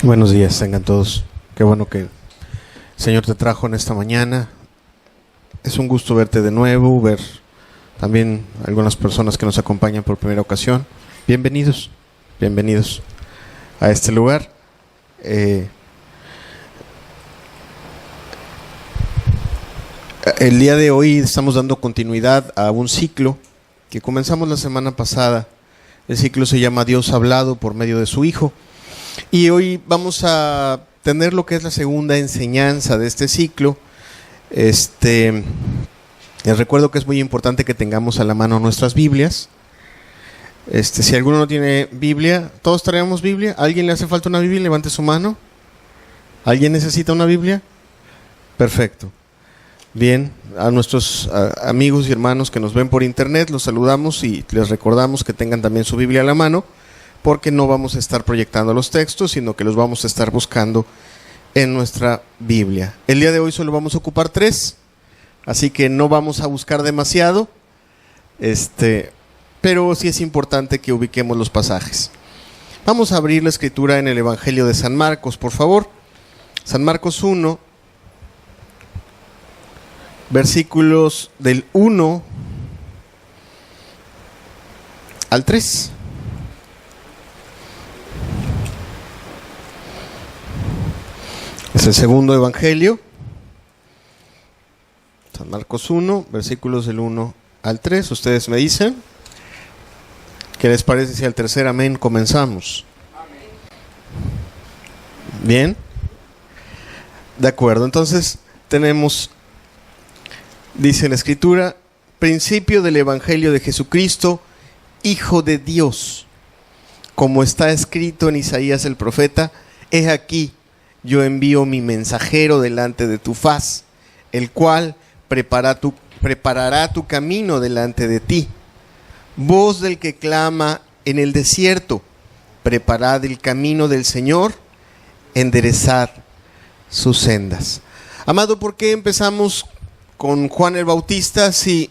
Buenos días, tengan todos. Qué bueno que el Señor te trajo en esta mañana. Es un gusto verte de nuevo, ver también algunas personas que nos acompañan por primera ocasión. Bienvenidos a este lugar. El día de hoy estamos dando continuidad a un ciclo que comenzamos la semana pasada. El ciclo se llama Dios hablado por medio de su Hijo. Y hoy vamos a tener lo que es la segunda enseñanza de este ciclo. Les recuerdo que es muy importante que tengamos a la mano nuestras Biblias. Si alguno no tiene Biblia, ¿todos traemos Biblia? ¿A alguien le hace falta una Biblia? Levante su mano. ¿Alguien necesita una Biblia? Perfecto. Bien, a nuestros amigos y hermanos que nos ven por internet, los saludamos y les recordamos que tengan también su Biblia a la mano, porque no vamos a estar proyectando los textos, sino que los vamos a estar buscando en nuestra Biblia. El día de hoy solo vamos a ocupar 3, así que no vamos a buscar demasiado, pero sí es importante que ubiquemos los pasajes. Vamos a abrir la escritura en el Evangelio de San Marcos, por favor. San Marcos 1, versículos del 1 al 3. Es el segundo evangelio. San Marcos 1, versículos del 1 al 3. Ustedes me dicen, ¿qué les parece si al tercer amén comenzamos? Amén. Bien. De acuerdo, entonces tenemos, dice la Escritura, principio del Evangelio de Jesucristo, Hijo de Dios. Como está escrito en Isaías el profeta, he aquí, yo envío mi mensajero delante de tu faz, el cual preparará tu camino delante de ti. Voz del que clama en el desierto, preparad el camino del Señor, enderezad sus sendas. Amado, ¿por qué empezamos con Juan el Bautista si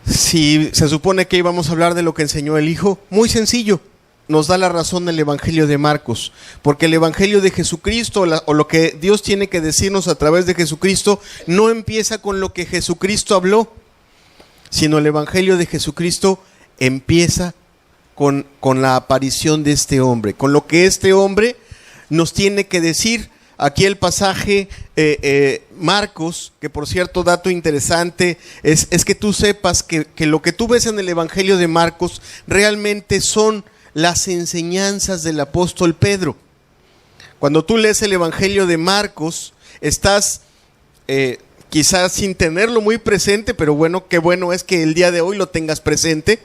se supone que íbamos a hablar de lo que enseñó el Hijo? Muy sencillo, nos da la razón el Evangelio de Marcos, porque el Evangelio de Jesucristo o lo que Dios tiene que decirnos a través de Jesucristo no empieza con lo que Jesucristo habló, sino el Evangelio de Jesucristo empieza con la aparición de este hombre, con lo que este hombre nos tiene que decir. Aquí el pasaje Marcos, que por cierto, dato interesante, es que tú sepas que lo que tú ves en el Evangelio de Marcos realmente son las enseñanzas del apóstol Pedro. Cuando tú lees el Evangelio de Marcos, estás quizás sin tenerlo muy presente, pero bueno, qué bueno es que el día de hoy lo tengas presente,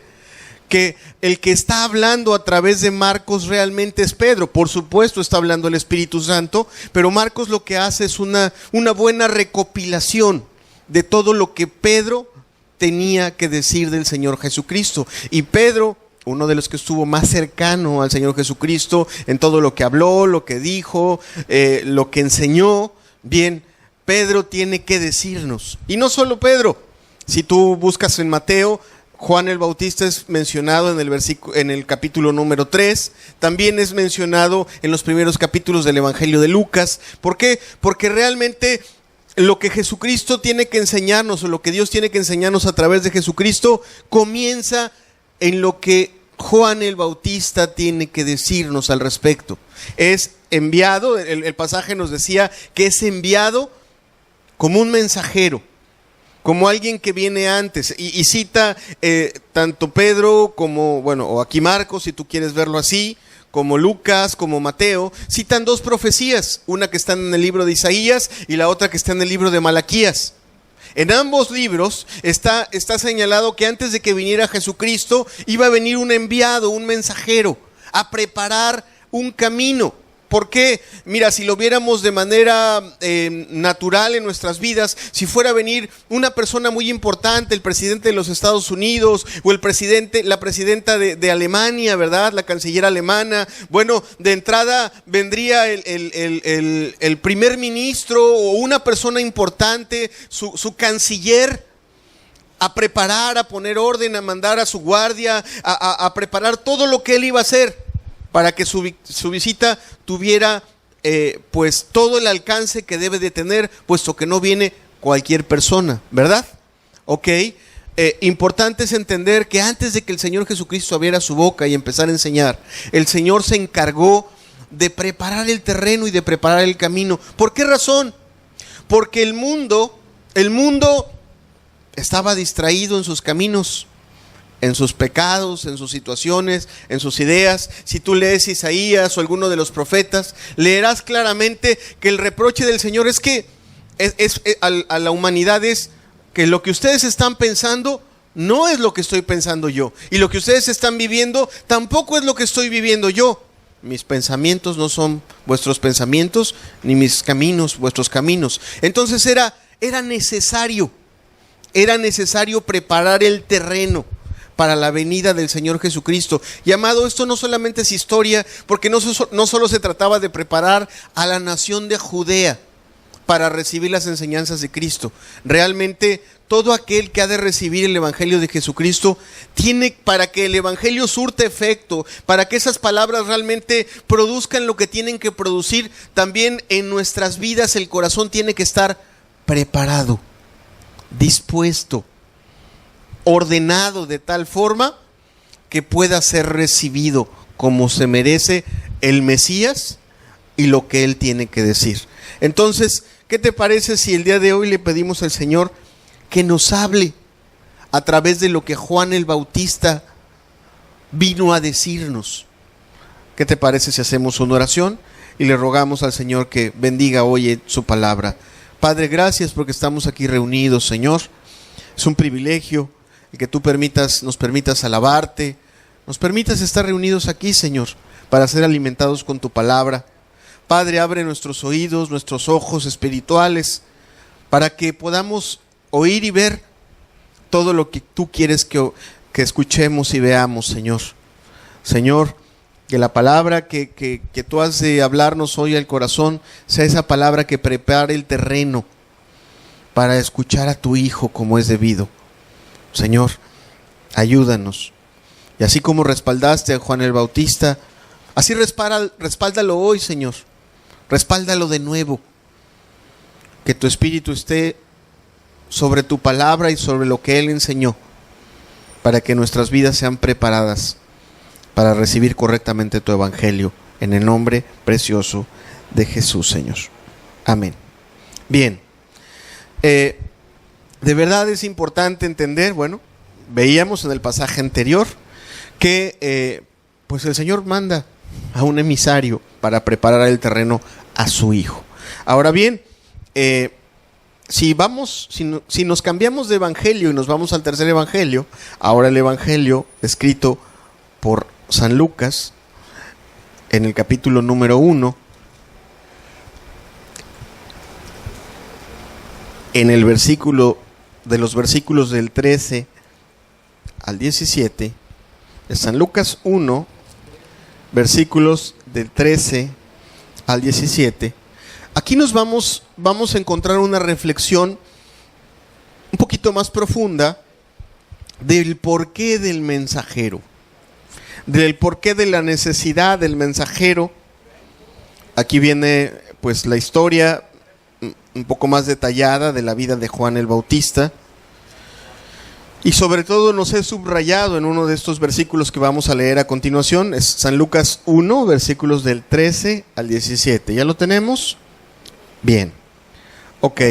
que el que está hablando a través de Marcos realmente es Pedro. Por supuesto está hablando el Espíritu Santo, pero Marcos lo que hace es una buena recopilación de todo lo que Pedro tenía que decir del Señor Jesucristo. Y Pedro, uno de los que estuvo más cercano al Señor Jesucristo en todo lo que habló, lo que dijo, lo que enseñó, bien, Pedro tiene que decirnos. Y no solo Pedro, si tú buscas en Mateo, Juan el Bautista es mencionado en el capítulo número 3, también es mencionado en los primeros capítulos del Evangelio de Lucas. ¿Por qué? Porque realmente lo que Jesucristo tiene que enseñarnos, o lo que Dios tiene que enseñarnos a través de Jesucristo, comienza en lo que Juan el Bautista tiene que decirnos al respecto. Es enviado, el pasaje nos decía que es enviado como un mensajero, como alguien que viene antes, y cita tanto Pedro como, o aquí Marcos, si tú quieres verlo así, como Lucas, como Mateo, citan 2 profecías, una que está en el libro de Isaías y la otra que está en el libro de Malaquías. En ambos libros está señalado que antes de que viniera Jesucristo, iba a venir un enviado, un mensajero, a preparar un camino. ¿Por qué? Mira, si lo viéramos de manera natural en nuestras vidas, si fuera a venir una persona muy importante, el presidente de los Estados Unidos o la presidenta de Alemania, ¿verdad? La canciller alemana. Bueno, de entrada vendría el primer ministro o una persona importante, su canciller, a preparar, a poner orden, a mandar a su guardia, a preparar todo lo que él iba a hacer. para que su visita tuviera pues todo el alcance que debe de tener, puesto que no viene cualquier persona, ¿verdad? Ok. Importante es entender que antes de que el Señor Jesucristo abriera su boca y empezara a enseñar, el Señor se encargó de preparar el terreno y de preparar el camino. ¿Por qué razón? Porque el mundo estaba distraído en sus caminos, en sus pecados, en sus situaciones, en sus ideas. Si tú lees Isaías o alguno de los profetas, leerás claramente que el reproche del Señor es que a la humanidad es que lo que ustedes están pensando no es lo que estoy pensando yo, y lo que ustedes están viviendo tampoco es lo que estoy viviendo yo. Mis pensamientos no son vuestros pensamientos, ni mis caminos vuestros caminos. Entonces era necesario preparar el terreno para la venida del Señor Jesucristo. Y amado, esto no solamente es historia, porque no solo se trataba de preparar a la nación de Judea para recibir las enseñanzas de Cristo. Realmente todo aquel que ha de recibir el Evangelio de Jesucristo tiene, para que el Evangelio surte efecto, para que esas palabras realmente produzcan lo que tienen que producir, también en nuestras vidas el corazón tiene que estar preparado, dispuesto, ordenado de tal forma que pueda ser recibido como se merece el Mesías y lo que Él tiene que decir. Entonces, ¿qué te parece si el día de hoy le pedimos al Señor que nos hable a través de lo que Juan el Bautista vino a decirnos? ¿Qué te parece si hacemos una oración y le rogamos al Señor que bendiga hoy su palabra? Padre, gracias porque estamos aquí reunidos, Señor. Es un privilegio el que tú nos permitas alabarte, nos permitas estar reunidos aquí, Señor, para ser alimentados con tu palabra. Padre, abre nuestros oídos, nuestros ojos espirituales, para que podamos oír y ver todo lo que tú quieres que escuchemos y veamos, Señor. Señor, que la palabra que tú has de hablarnos hoy al corazón sea esa palabra que prepare el terreno para escuchar a tu Hijo como es debido. Señor, ayúdanos. Y así como respaldaste a Juan el Bautista, así respáldalo hoy, Señor. Respáldalo de nuevo. Que tu Espíritu esté sobre tu palabra y sobre lo que Él enseñó, para que nuestras vidas sean preparadas para recibir correctamente tu Evangelio, en el nombre precioso de Jesús, Señor. Amén. Bien, de verdad es importante entender, bueno, veíamos en el pasaje anterior que pues el Señor manda a un emisario para preparar el terreno a su Hijo. Ahora bien, si nos cambiamos de evangelio y nos vamos al tercer evangelio, ahora el evangelio escrito por San Lucas, en el capítulo número 1, en el los versículos del 13 al 17, de San Lucas 1, versículos del 13 al 17, aquí nos vamos a encontrar una reflexión un poquito más profunda del porqué del mensajero, del porqué de la necesidad del mensajero. Aquí viene pues la historia un poco más detallada de la vida de Juan el Bautista, y sobre todo nos he subrayado en uno de estos versículos que vamos a leer a continuación. Es San Lucas 1, versículos del 13 al 17. ¿Ya lo tenemos? Bien, ok.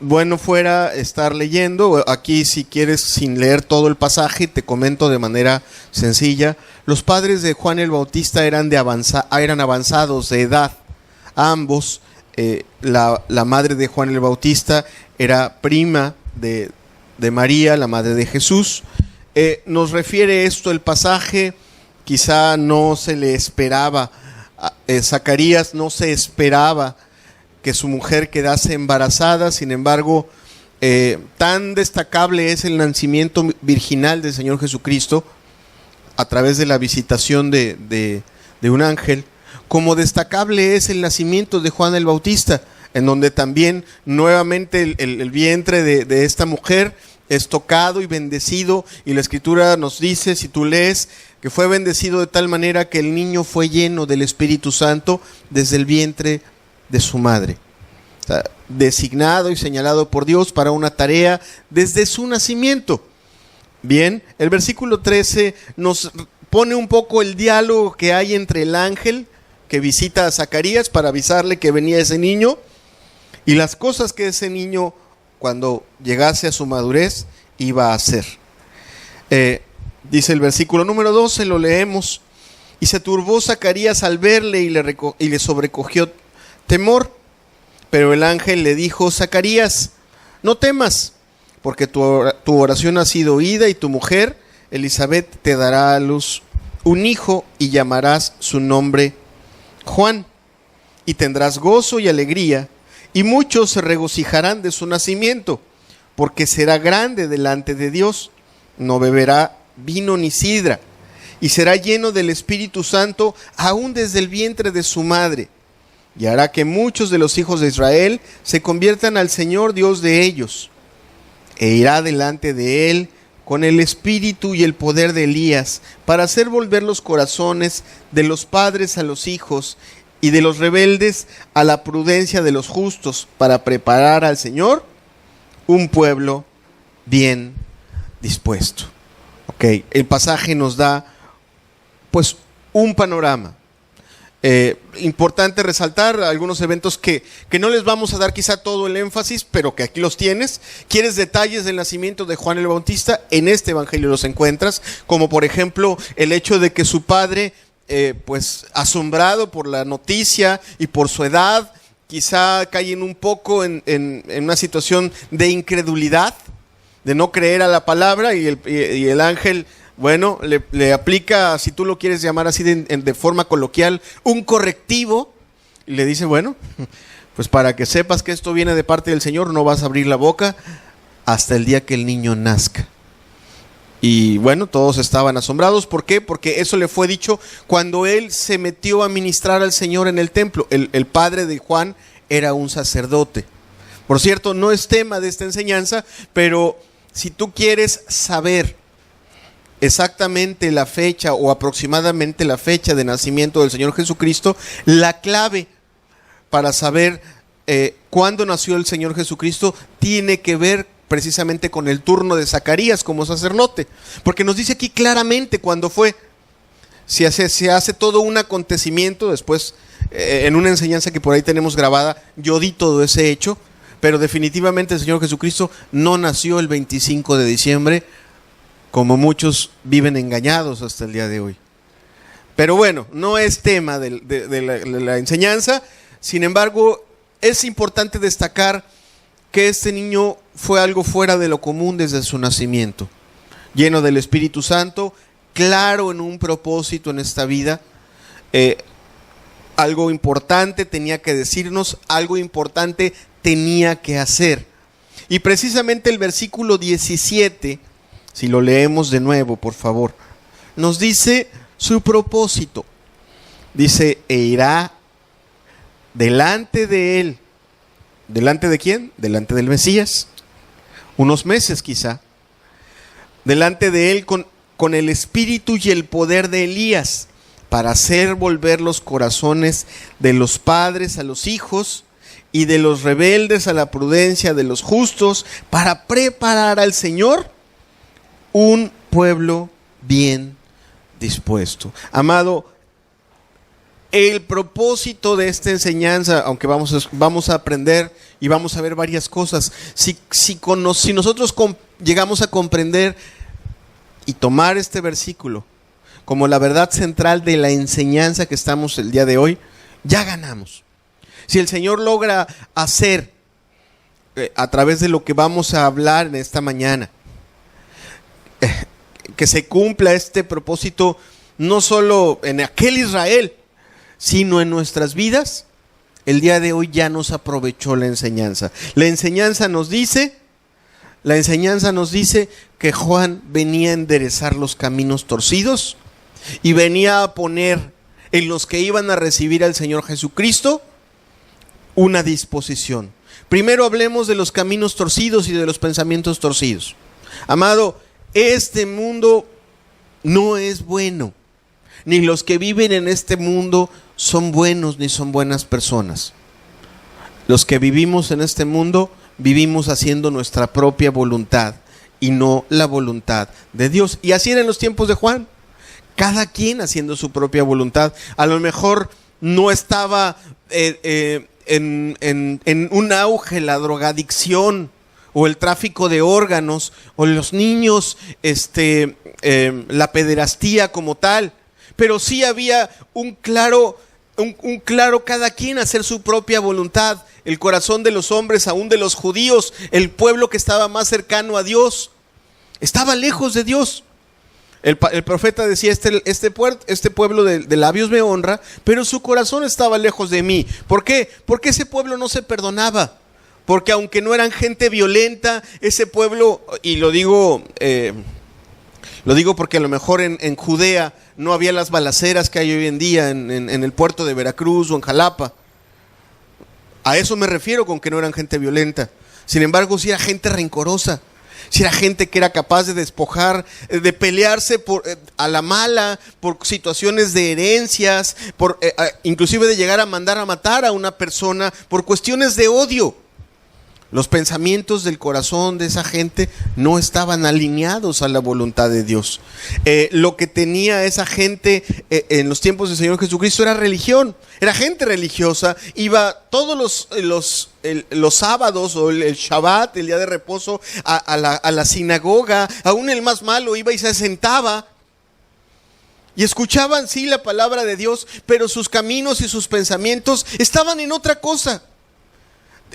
Bueno fuera estar leyendo. Aquí, si quieres, sin leer todo el pasaje, te comento de manera sencilla. Los padres de Juan el Bautista eran avanzados de edad. Ambos, la madre de Juan el Bautista era prima de María, la madre de Jesús. Nos refiere esto el pasaje, quizá no se le esperaba, Zacarías no se esperaba que su mujer quedase embarazada. Sin embargo, tan destacable es el nacimiento virginal del Señor Jesucristo a través de la visitación de un ángel, como destacable es el nacimiento de Juan el Bautista, en donde también nuevamente el vientre de esta mujer es tocado y bendecido, y la Escritura nos dice, si tú lees, que fue bendecido de tal manera que el niño fue lleno del Espíritu Santo desde el vientre de su madre. O sea, designado y señalado por Dios para una tarea desde su nacimiento. Bien, el versículo 13 nos pone un poco el diálogo que hay entre el ángel que visita a Zacarías para avisarle que venía ese niño y las cosas que ese niño, cuando llegase a su madurez, iba a hacer. Dice el versículo número 12, lo leemos: y se turbó Zacarías al verle y le sobrecogió temor. Pero el ángel le dijo: Zacarías, no temas, porque tu oración ha sido oída, y tu mujer Elizabeth te dará a luz un hijo y llamarás su nombre Juan. Y tendrás gozo y alegría, y muchos se regocijarán de su nacimiento, porque será grande delante de Dios. No beberá vino ni sidra, y será lleno del Espíritu Santo aún desde el vientre de su madre. Y hará que muchos de los hijos de Israel se conviertan al Señor Dios de ellos. E irá delante de él con el espíritu y el poder de Elías, para hacer volver los corazones de los padres a los hijos, y de los rebeldes a la prudencia de los justos, para preparar al Señor un pueblo bien dispuesto. Ok, el pasaje nos da pues un panorama. Importante resaltar algunos eventos que no les vamos a dar quizá todo el énfasis, pero que aquí los tienes. ¿Quieres detalles del nacimiento de Juan el Bautista? En este evangelio los encuentras, como por ejemplo el hecho de que su padre, pues asombrado por la noticia y por su edad, quizá caen un poco en una situación de incredulidad, de no creer a la palabra, y el ángel, bueno, le aplica, si tú lo quieres llamar así de forma coloquial, un correctivo, y le dice: bueno, pues para que sepas que esto viene de parte del Señor, no vas a abrir la boca hasta el día que el niño nazca. Y bueno, todos estaban asombrados. ¿Por qué? Porque eso le fue dicho cuando él se metió a ministrar al Señor en el templo. El padre de Juan era un sacerdote. Por cierto, no es tema de esta enseñanza, pero si tú quieres saber exactamente la fecha o aproximadamente la fecha de nacimiento del Señor Jesucristo, la clave para saber cuándo nació el Señor Jesucristo tiene que ver precisamente con el turno de Zacarías como sacerdote, porque nos dice aquí claramente cuándo fue. Se hace todo un acontecimiento. Después, en una enseñanza que por ahí tenemos grabada, yo di todo ese hecho, pero definitivamente el Señor Jesucristo no nació el 25 de diciembre, como muchos viven engañados hasta el día de hoy. Pero bueno, no es tema de la enseñanza. Sin embargo, es importante destacar que este niño fue algo fuera de lo común desde su nacimiento, lleno del Espíritu Santo, claro en un propósito en esta vida. Algo importante tenía que decirnos, algo importante tenía que hacer. Y precisamente el versículo 17, si lo leemos de nuevo, por favor, nos dice su propósito. Dice: e irá delante de él. ¿Delante de quién? Delante del Mesías. Unos meses quizá. Delante de él con el espíritu y el poder de Elías, para hacer volver los corazones de los padres a los hijos, y de los rebeldes a la prudencia de los justos, para preparar al Señor un pueblo bien dispuesto. Amado, el propósito de esta enseñanza, aunque vamos a aprender y vamos a ver varias cosas, si nosotros llegamos a comprender y tomar este versículo como la verdad central de la enseñanza que estamos el día de hoy, ya ganamos. Si el Señor logra hacer a través de lo que vamos a hablar en esta mañana, que se cumpla este propósito no solo en aquel Israel, sino en nuestras vidas, el día de hoy ya nos aprovechó la enseñanza. La enseñanza nos dice que Juan venía a enderezar los caminos torcidos y venía a poner en los que iban a recibir al Señor Jesucristo una disposición. Primero hablemos de los caminos torcidos y de los pensamientos torcidos. Amado, este mundo no es bueno, ni los que viven en este mundo son buenos ni son buenas personas. Los que vivimos en este mundo vivimos haciendo nuestra propia voluntad y no la voluntad de Dios. Y así era en los tiempos de Juan, cada quien haciendo su propia voluntad. A lo mejor no estaba en un auge la drogadicción o el tráfico de órganos o los niños, la pederastía como tal, pero sí había un claro cada quien hacer su propia voluntad. El corazón de los hombres, aún de los judíos, el pueblo que estaba más cercano a Dios, estaba lejos de Dios. El profeta decía, este pueblo de labios me honra, pero su corazón estaba lejos de mí. ¿Por qué? Porque ese pueblo no se perdonaba. Porque aunque no eran gente violenta, ese pueblo, y lo digo porque a lo mejor en Judea no había las balaceras que hay hoy en día en el puerto de Veracruz o en Jalapa. A eso me refiero con que no eran gente violenta. Sin embargo, sí era gente rencorosa. Si era gente que era capaz de despojar, de pelearse a la mala, por situaciones de herencias, inclusive de llegar a mandar a matar a una persona por cuestiones de odio. Los pensamientos del corazón de esa gente no estaban alineados a la voluntad de Dios. Lo que tenía esa gente en los tiempos del Señor Jesucristo era religión. Era gente religiosa, iba todos los sábados o el Shabbat, el día de reposo, a la sinagoga. Aún el más malo iba y se sentaba y escuchaban sí la palabra de Dios, pero sus caminos y sus pensamientos estaban en otra cosa.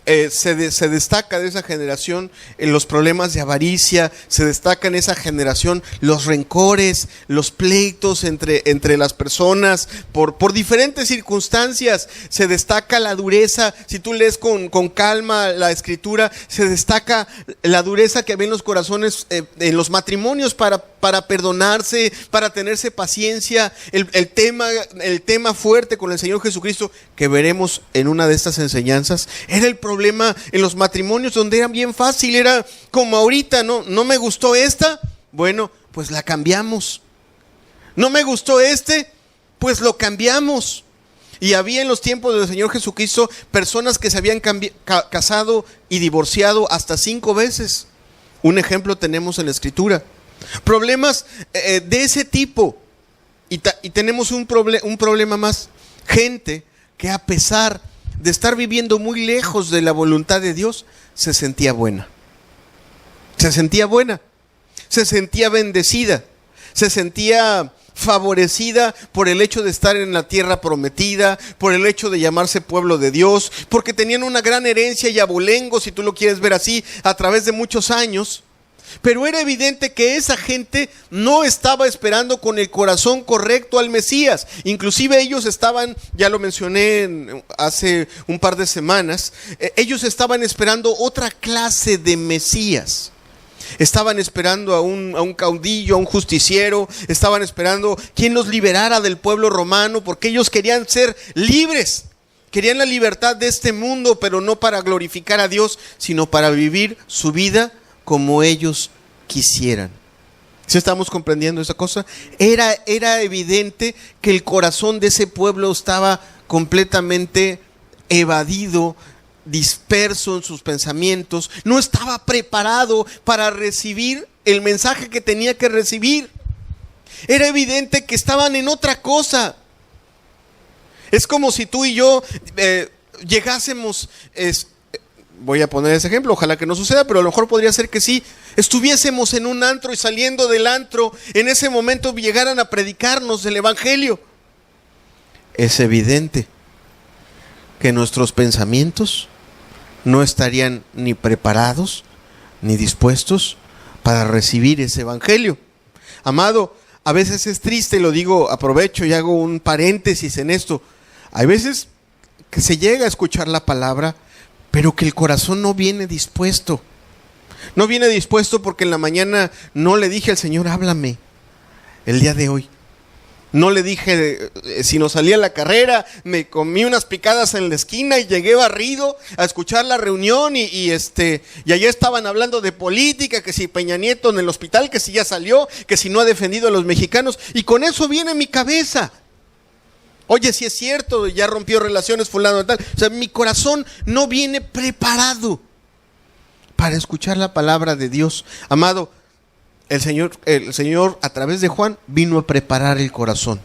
Se destaca de esa generación los problemas de avaricia, se destaca en esa generación los rencores, los pleitos entre las personas por diferentes circunstancias. Se destaca la dureza. Si tú lees con calma la escritura, se destaca la dureza que había en los corazones, en los matrimonios para perdonarse, para tenerse paciencia. El tema fuerte con el Señor Jesucristo, que veremos en una de estas enseñanzas, era el problema en los matrimonios, donde era bien fácil. Era como ahorita, no me gustó esta, bueno, pues la cambiamos. No me gustó pues lo cambiamos. Y había en los tiempos del Señor Jesucristo personas que se habían casado y divorciado hasta 5 veces. Un ejemplo tenemos en la Escritura. Problemas de ese tipo. Y tenemos un problema más. Gente que, a pesar de estar viviendo muy lejos de la voluntad de Dios, se sentía buena. Se sentía buena. Se sentía bendecida. Se sentía favorecida por el hecho de estar en la tierra prometida, por el hecho de llamarse pueblo de Dios, porque tenían una gran herencia y abolengo, si tú lo quieres ver así, a través de muchos años. Pero era evidente que esa gente no estaba esperando con el corazón correcto al Mesías. Inclusive ellos estaban, ya lo mencioné hace un par de semanas, ellos estaban esperando otra clase de Mesías. Estaban esperando a un caudillo, a un justiciero. Estaban esperando quien los liberara del pueblo romano, porque ellos querían ser libres. Querían la libertad de este mundo, pero no para glorificar a Dios, sino para vivir su vida como ellos quisieran. ¿Sí estamos comprendiendo esa cosa? Era evidente que el corazón de ese pueblo estaba completamente evadido, disperso en sus pensamientos. No estaba preparado para recibir el mensaje que tenía que recibir. Era evidente que estaban en otra cosa. Es como si tú y yo llegásemos... voy a poner ese ejemplo, ojalá que no suceda, pero a lo mejor podría ser que sí. Estuviésemos en un antro y saliendo del antro, en ese momento llegaran a predicarnos del evangelio. Es evidente que nuestros pensamientos no estarían ni preparados ni dispuestos para recibir ese evangelio. Amado, a veces es triste, y lo digo, aprovecho y hago un paréntesis en esto. Hay veces que se llega a escuchar la palabra, pero que el corazón no viene dispuesto. No viene dispuesto porque en la mañana no le dije al Señor, háblame el día de hoy. No le dije si nos salía la carrera, me comí unas picadas en la esquina y llegué barrido a escuchar la reunión y allá estaban hablando de política, que si Peña Nieto en el hospital, que si ya salió, que si no ha defendido a los mexicanos, y con eso viene mi cabeza. Oye, si es cierto, ya rompió relaciones fulano y tal. O sea, mi corazón no viene preparado para escuchar la palabra de Dios. Amado, el Señor a través de Juan vino a preparar el corazón,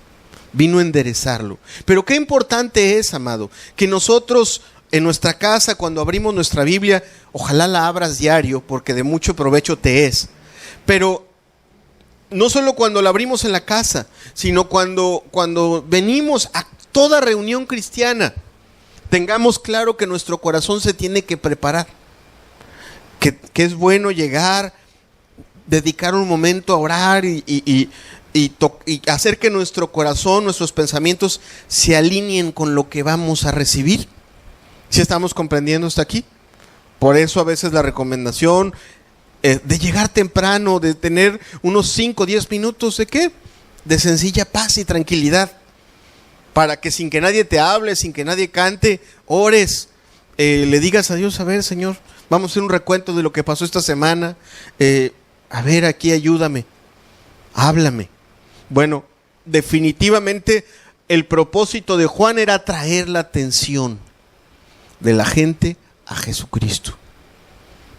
vino a enderezarlo. Pero qué importante es, amado, que nosotros en nuestra casa, cuando abrimos nuestra Biblia, ojalá la abras diario, porque de mucho provecho te es. Pero no solo cuando la abrimos en la casa, sino cuando venimos a toda reunión cristiana, tengamos claro que nuestro corazón se tiene que preparar, que es bueno llegar, dedicar un momento a orar y hacer que nuestro corazón, nuestros pensamientos se alineen con lo que vamos a recibir. ¿Sí estamos comprendiendo hasta aquí? Por eso a veces la recomendación de llegar temprano, de tener unos 5 o 10 minutos ¿de qué? De sencilla paz y tranquilidad, para que sin que nadie te hable, sin que nadie cante, ores, le digas a Dios: a ver, Señor, vamos a hacer un recuento de lo que pasó esta semana, a ver, aquí ayúdame, háblame. Bueno, definitivamente el propósito de Juan era atraer la atención de la gente a Jesucristo.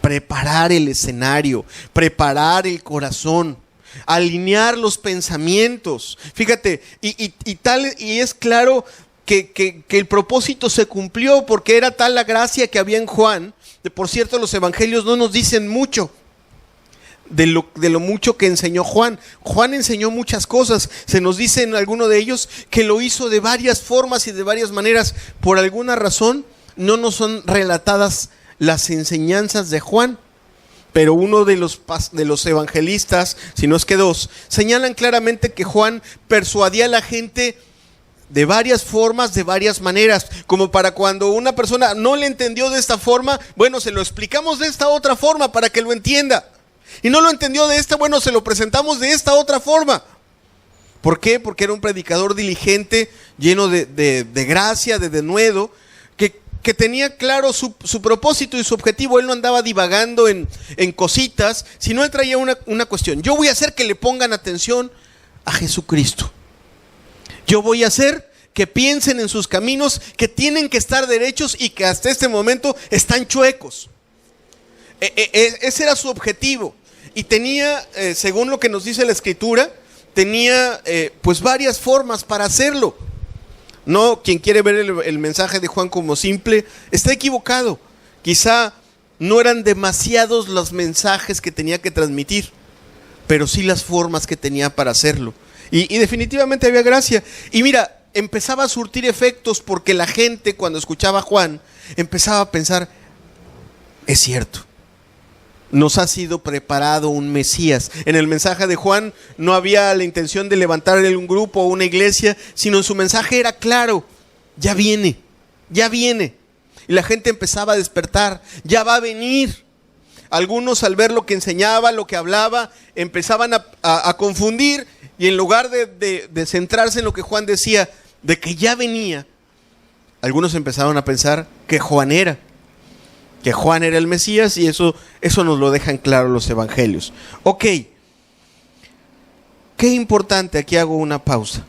Preparar el escenario, preparar el corazón, alinear los pensamientos. Fíjate, y es claro que el propósito se cumplió, porque era tal la gracia que había en Juan. Por cierto, los evangelios no nos dicen mucho de lo mucho que enseñó Juan. Juan enseñó muchas cosas. Se nos dice en alguno de ellos que lo hizo de varias formas y de varias maneras. Por alguna razón no nos son relatadas las enseñanzas de Juan, pero uno de los evangelistas, si no es que dos, señalan claramente que Juan persuadía a la gente de varias formas, de varias maneras, como para cuando una persona no le entendió de esta forma, bueno, se lo explicamos de esta otra forma para que lo entienda. Y no lo entendió de esta, bueno, se lo presentamos de esta otra forma. ¿Por qué? Porque era un predicador diligente, lleno de gracia, de denuedo, que tenía claro su propósito y su objetivo. Él no andaba divagando en cositas, sino él traía una cuestión. Yo voy a hacer que le pongan atención a Jesucristo. Yo voy a hacer que piensen en sus caminos, que tienen que estar derechos y que hasta este momento están chuecos. Ese era su objetivo. Y tenía, según lo que nos dice la Escritura, tenía pues varias formas para hacerlo. No, quien quiere ver el mensaje de Juan como simple, está equivocado. Quizá no eran demasiados los mensajes que tenía que transmitir, pero sí las formas que tenía para hacerlo. Y definitivamente había gracia. Y mira, empezaba a surtir efectos, porque la gente, cuando escuchaba a Juan, empezaba a pensar: es cierto, nos ha sido preparado un Mesías. En el mensaje de Juan no había la intención de levantar un grupo o una iglesia, sino en su mensaje era claro: ya viene, ya viene. Y la gente empezaba a despertar: ya va a venir. Algunos, al ver lo que enseñaba, lo que hablaba, empezaban a confundir, y en lugar de centrarse en lo que Juan decía, de que ya venía, algunos empezaron a pensar que Juan era el Mesías, y eso nos lo dejan claro los evangelios. Ok, qué importante, aquí hago una pausa.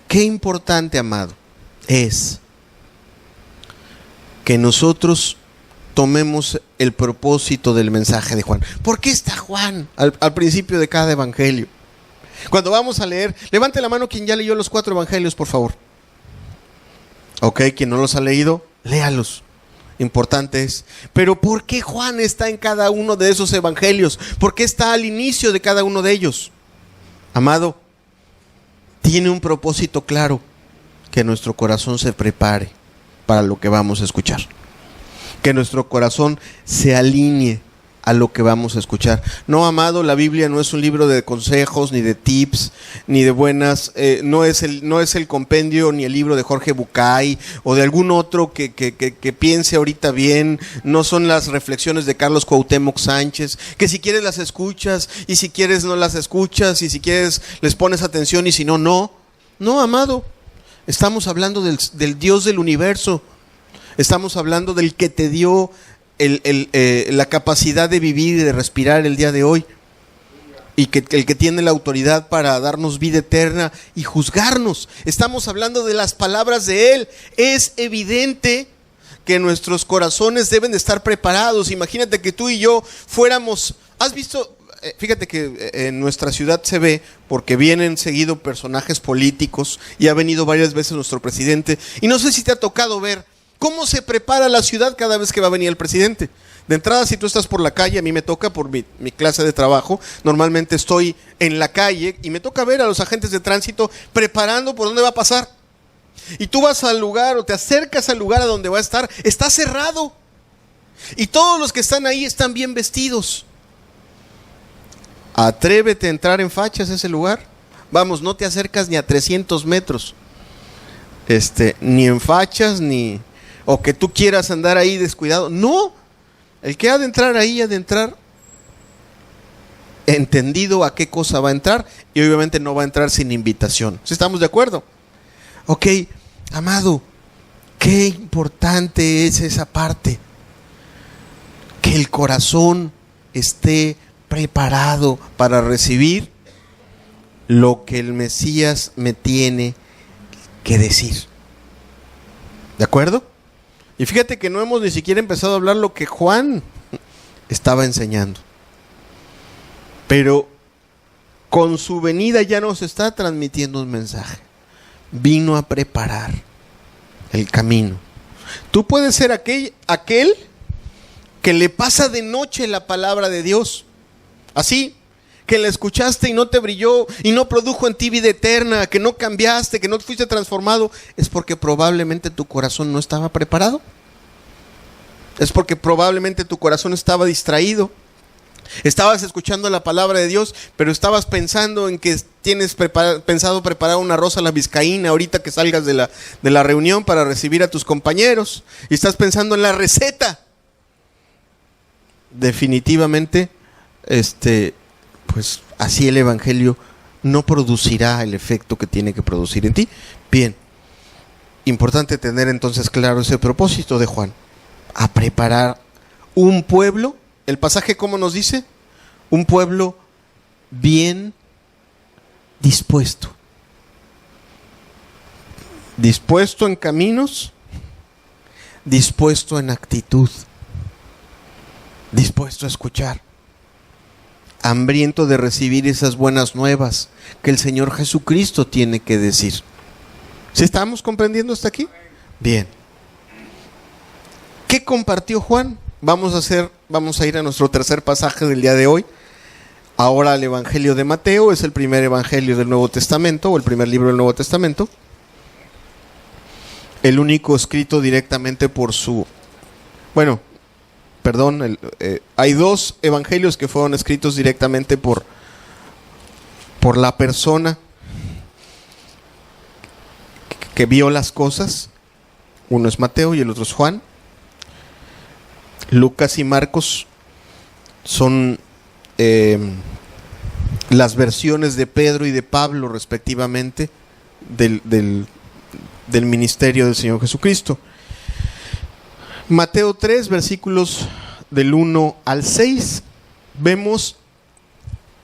Qué importante, amado, es que nosotros tomemos el propósito del mensaje de Juan. ¿Por qué está Juan al principio de cada evangelio? Cuando vamos a leer, levante la mano quien ya leyó los 4 evangelios, por favor. Ok, quien no los ha leído, léalos. Importante es. Pero ¿por qué Juan está en cada uno de esos evangelios? ¿Por qué está al inicio de cada uno de ellos? Amado, tiene un propósito claro: que nuestro corazón se prepare para lo que vamos a escuchar, que nuestro corazón se alinee a lo que vamos a escuchar. No, amado, la Biblia no es un libro de consejos, ni de tips, ni de buenas, no es el compendio ni el libro de Jorge Bucay o de algún otro que piense ahorita bien. No son las reflexiones de Carlos Cuauhtémoc Sánchez, que si quieres las escuchas, y si quieres no las escuchas, y si quieres les pones atención, y si no, no. No, amado. Estamos hablando del Dios del universo. Estamos hablando del que te dio la capacidad de vivir y de respirar el día de hoy. Y el que tiene la autoridad para darnos vida eterna y juzgarnos. Estamos hablando de las palabras de Él. Es evidente que nuestros corazones deben de estar preparados. Imagínate que tú y yo fuéramos... ¿Has visto? Fíjate que en nuestra ciudad se ve, porque vienen seguido personajes políticos y ha venido varias veces nuestro presidente. Y no sé si te ha tocado ver cómo se prepara la ciudad cada vez que va a venir el presidente. De entrada, si tú estás por la calle, a mí me toca por mi clase de trabajo, normalmente estoy en la calle y me toca ver a los agentes de tránsito preparando por dónde va a pasar. Y tú vas al lugar o te acercas al lugar a donde va a estar, está cerrado. Y todos los que están ahí están bien vestidos. Atrévete a entrar en fachas a ese lugar. Vamos, no te acercas ni a 300 metros. Ni en fachas, ni... o que tú quieras andar ahí descuidado. No, el que ha de entrar ahí, ha de entrar entendido a qué cosa va a entrar. Y obviamente no va a entrar sin invitación. ¿Sí estamos de acuerdo? Ok, amado, qué importante es esa parte. Que el corazón esté preparado para recibir lo que el Mesías me tiene que decir. ¿De acuerdo? Y fíjate que no hemos ni siquiera empezado a hablar lo que Juan estaba enseñando. Pero con su venida ya nos está transmitiendo un mensaje. Vino a preparar el camino. Tú puedes ser aquel que le pasa de noche la palabra de Dios. Así, que la escuchaste y no te brilló y no produjo en ti vida eterna, que no cambiaste, que no fuiste transformado, es porque probablemente tu corazón no estaba preparado. Es porque probablemente tu corazón estaba distraído. Estabas escuchando la palabra de Dios, pero estabas pensando en que tienes pensado preparar una rosa a la vizcaína ahorita que salgas de la reunión para recibir a tus compañeros. Y estás pensando en la receta. Definitivamente, pues así el evangelio no producirá el efecto que tiene que producir en ti. Bien, importante tener entonces claro ese propósito de Juan, a preparar un pueblo. El pasaje, ¿cómo nos dice? Un pueblo bien dispuesto. Dispuesto en caminos, dispuesto en actitud, dispuesto a escuchar, hambriento de recibir esas buenas nuevas que el Señor Jesucristo tiene que decir. ¿Sí estamos comprendiendo hasta aquí? Bien. ¿Qué compartió Juan? Vamos a ir a nuestro tercer pasaje del día de hoy. Ahora el Evangelio de Mateo es el primer evangelio del Nuevo Testamento, o el primer libro del Nuevo Testamento. El único escrito directamente por su... hay dos evangelios que fueron escritos directamente por la persona que vio las cosas. Uno es Mateo y el otro es Juan. Lucas y Marcos son las versiones de Pedro y de Pablo respectivamente del ministerio del Señor Jesucristo. Mateo 3, versículos del 1 al 6, vemos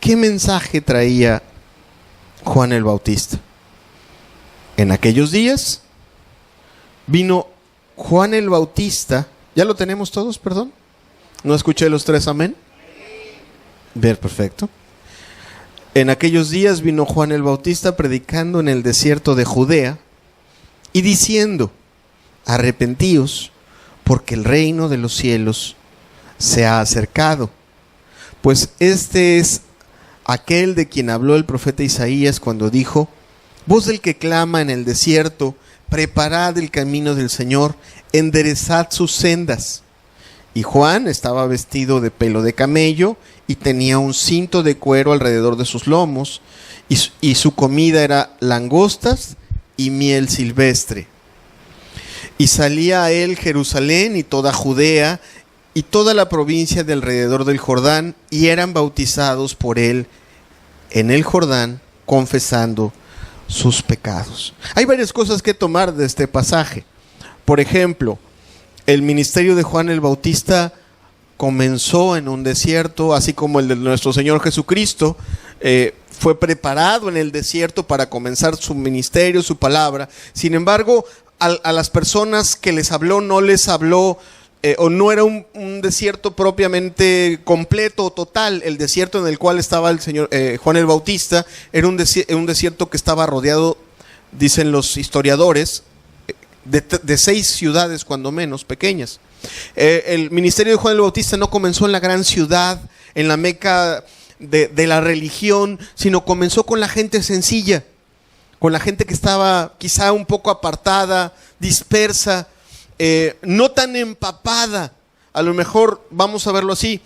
qué mensaje traía Juan el Bautista. En aquellos días vino Juan el Bautista. ¿Ya lo tenemos todos, perdón? ¿No escuché los tres amén? Bien, perfecto. En aquellos días vino Juan el Bautista predicando en el desierto de Judea y diciendo: arrepentíos, porque el reino de los cielos se ha acercado. Pues este es aquel de quien habló el profeta Isaías cuando dijo: voz del que clama en el desierto, preparad el camino del Señor, enderezad sus sendas. Y Juan estaba vestido de pelo de camello y tenía un cinto de cuero alrededor de sus lomos, y su comida era langostas y miel silvestre. Y salía a él Jerusalén y toda Judea y toda la provincia de alrededor del Jordán, y eran bautizados por él en el Jordán, confesando sus pecados. Hay varias cosas que tomar de este pasaje. Por ejemplo, el ministerio de Juan el Bautista comenzó en un desierto, así como el de nuestro Señor Jesucristo fue preparado en el desierto para comenzar su ministerio, su palabra. Sin embargo, a las personas que les habló, no les habló, o no era un desierto propiamente completo o total. El desierto en el cual estaba el Señor Juan el Bautista era un desierto que estaba rodeado, dicen los historiadores, de 6 ciudades cuando menos pequeñas. El ministerio de Juan el Bautista no comenzó en la gran ciudad, en la meca de la religión, sino comenzó con la gente sencilla, con la gente que estaba quizá un poco apartada, dispersa, no tan empapada. A lo mejor, vamos a verlo así,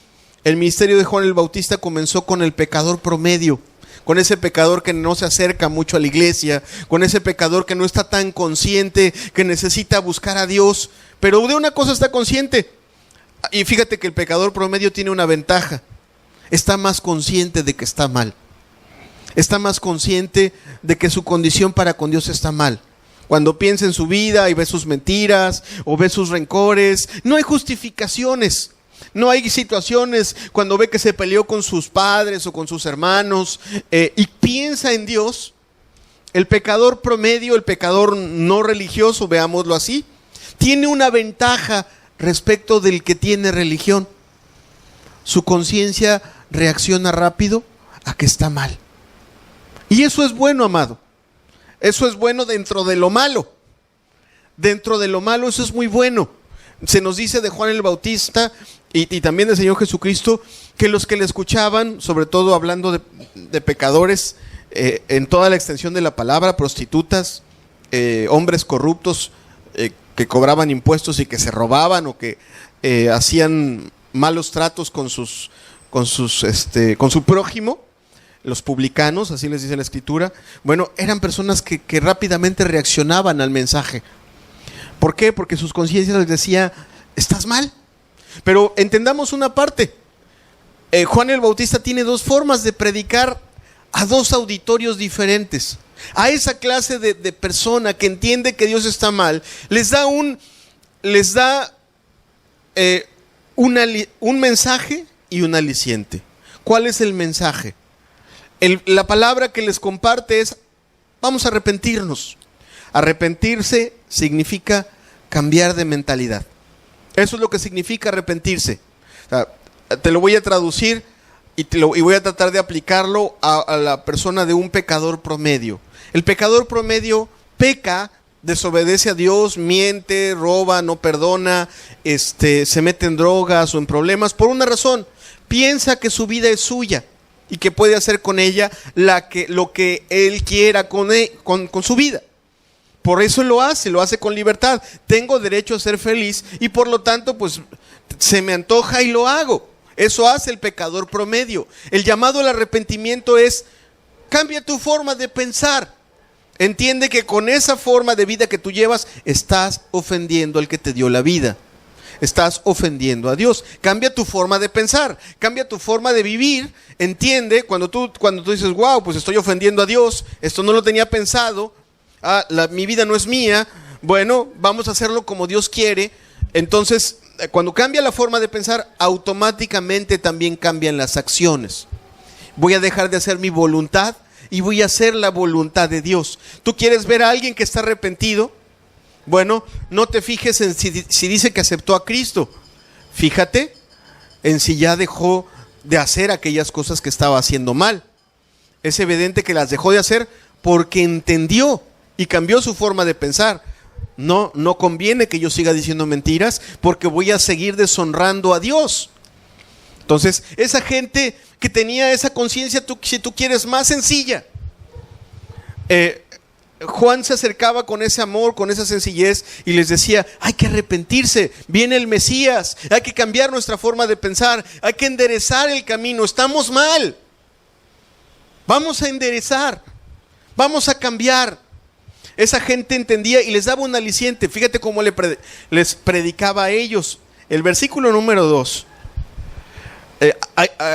el ministerio de Juan el Bautista comenzó con el pecador promedio, con ese pecador que no se acerca mucho a la iglesia, con ese pecador que no está tan consciente, que necesita buscar a Dios, pero de una cosa está consciente. Y fíjate que el pecador promedio tiene una ventaja: está más consciente de que está mal, está más consciente de que su condición para con Dios está mal. Cuando piensa en su vida y ve sus mentiras o ve sus rencores, no hay justificaciones. No hay situaciones cuando ve que se peleó con sus padres o con sus hermanos y piensa en Dios. El pecador promedio, el pecador no religioso, veámoslo así, tiene una ventaja respecto del que tiene religión. Su conciencia reacciona rápido a que está mal. Y eso es bueno, amado. Eso es bueno dentro de lo malo. Dentro de lo malo eso es muy bueno. Se nos dice de Juan el Bautista y también del Señor Jesucristo que los que le escuchaban, sobre todo hablando de pecadores en toda la extensión de la palabra, prostitutas, hombres corruptos que cobraban impuestos y que se robaban o que hacían malos tratos con su prójimo, los publicanos, así les dice la Escritura. Bueno, eran personas que rápidamente reaccionaban al mensaje. ¿Por qué? Porque sus conciencias les decía, estás mal. Pero entendamos una parte. Juan el Bautista tiene 2 formas de predicar a 2 auditorios diferentes. A esa clase de persona que entiende que Dios está mal, les da un mensaje y un aliciente. ¿Cuál es el mensaje? La palabra que les comparte es: vamos a arrepentirnos. Arrepentirse significa cambiar de mentalidad. Eso es lo que significa arrepentirse. O sea, te lo voy a traducir y voy a tratar de aplicarlo a la persona de un pecador promedio. El pecador promedio peca, desobedece a Dios, miente, roba, no perdona, se mete en drogas o en problemas por una razón: piensa que su vida es suya y que puede hacer con ella lo que él quiera con su vida. Por eso lo hace con libertad. Tengo derecho a ser feliz y por lo tanto pues se me antoja y lo hago. Eso hace el pecador promedio. El llamado al arrepentimiento es: cambia tu forma de pensar. Entiende que con esa forma de vida que tú llevas estás ofendiendo al que te dio la vida. Estás ofendiendo a Dios. Cambia tu forma de pensar, cambia tu forma de vivir. Entiende, cuando tú dices, wow, pues estoy ofendiendo a Dios, esto no lo tenía pensado, mi vida no es mía, bueno, vamos a hacerlo como Dios quiere. Entonces, cuando cambia la forma de pensar, automáticamente también cambian las acciones. Voy a dejar de hacer mi voluntad y voy a hacer la voluntad de Dios. ¿Tú quieres ver a alguien que está arrepentido? Bueno, no te fijes en si dice que aceptó a Cristo. Fíjate en si ya dejó de hacer aquellas cosas que estaba haciendo mal. Es evidente que las dejó de hacer porque entendió y cambió su forma de pensar. No conviene que yo siga diciendo mentiras porque voy a seguir deshonrando a Dios. Entonces, esa gente que tenía esa conciencia, si tú quieres, más sencilla, Juan se acercaba con ese amor, con esa sencillez y les decía: hay que arrepentirse, viene el Mesías, hay que cambiar nuestra forma de pensar, hay que enderezar el camino, estamos mal, vamos a enderezar, vamos a cambiar. Esa gente entendía y les daba un aliciente. Fíjate cómo les predicaba a ellos. El versículo número 2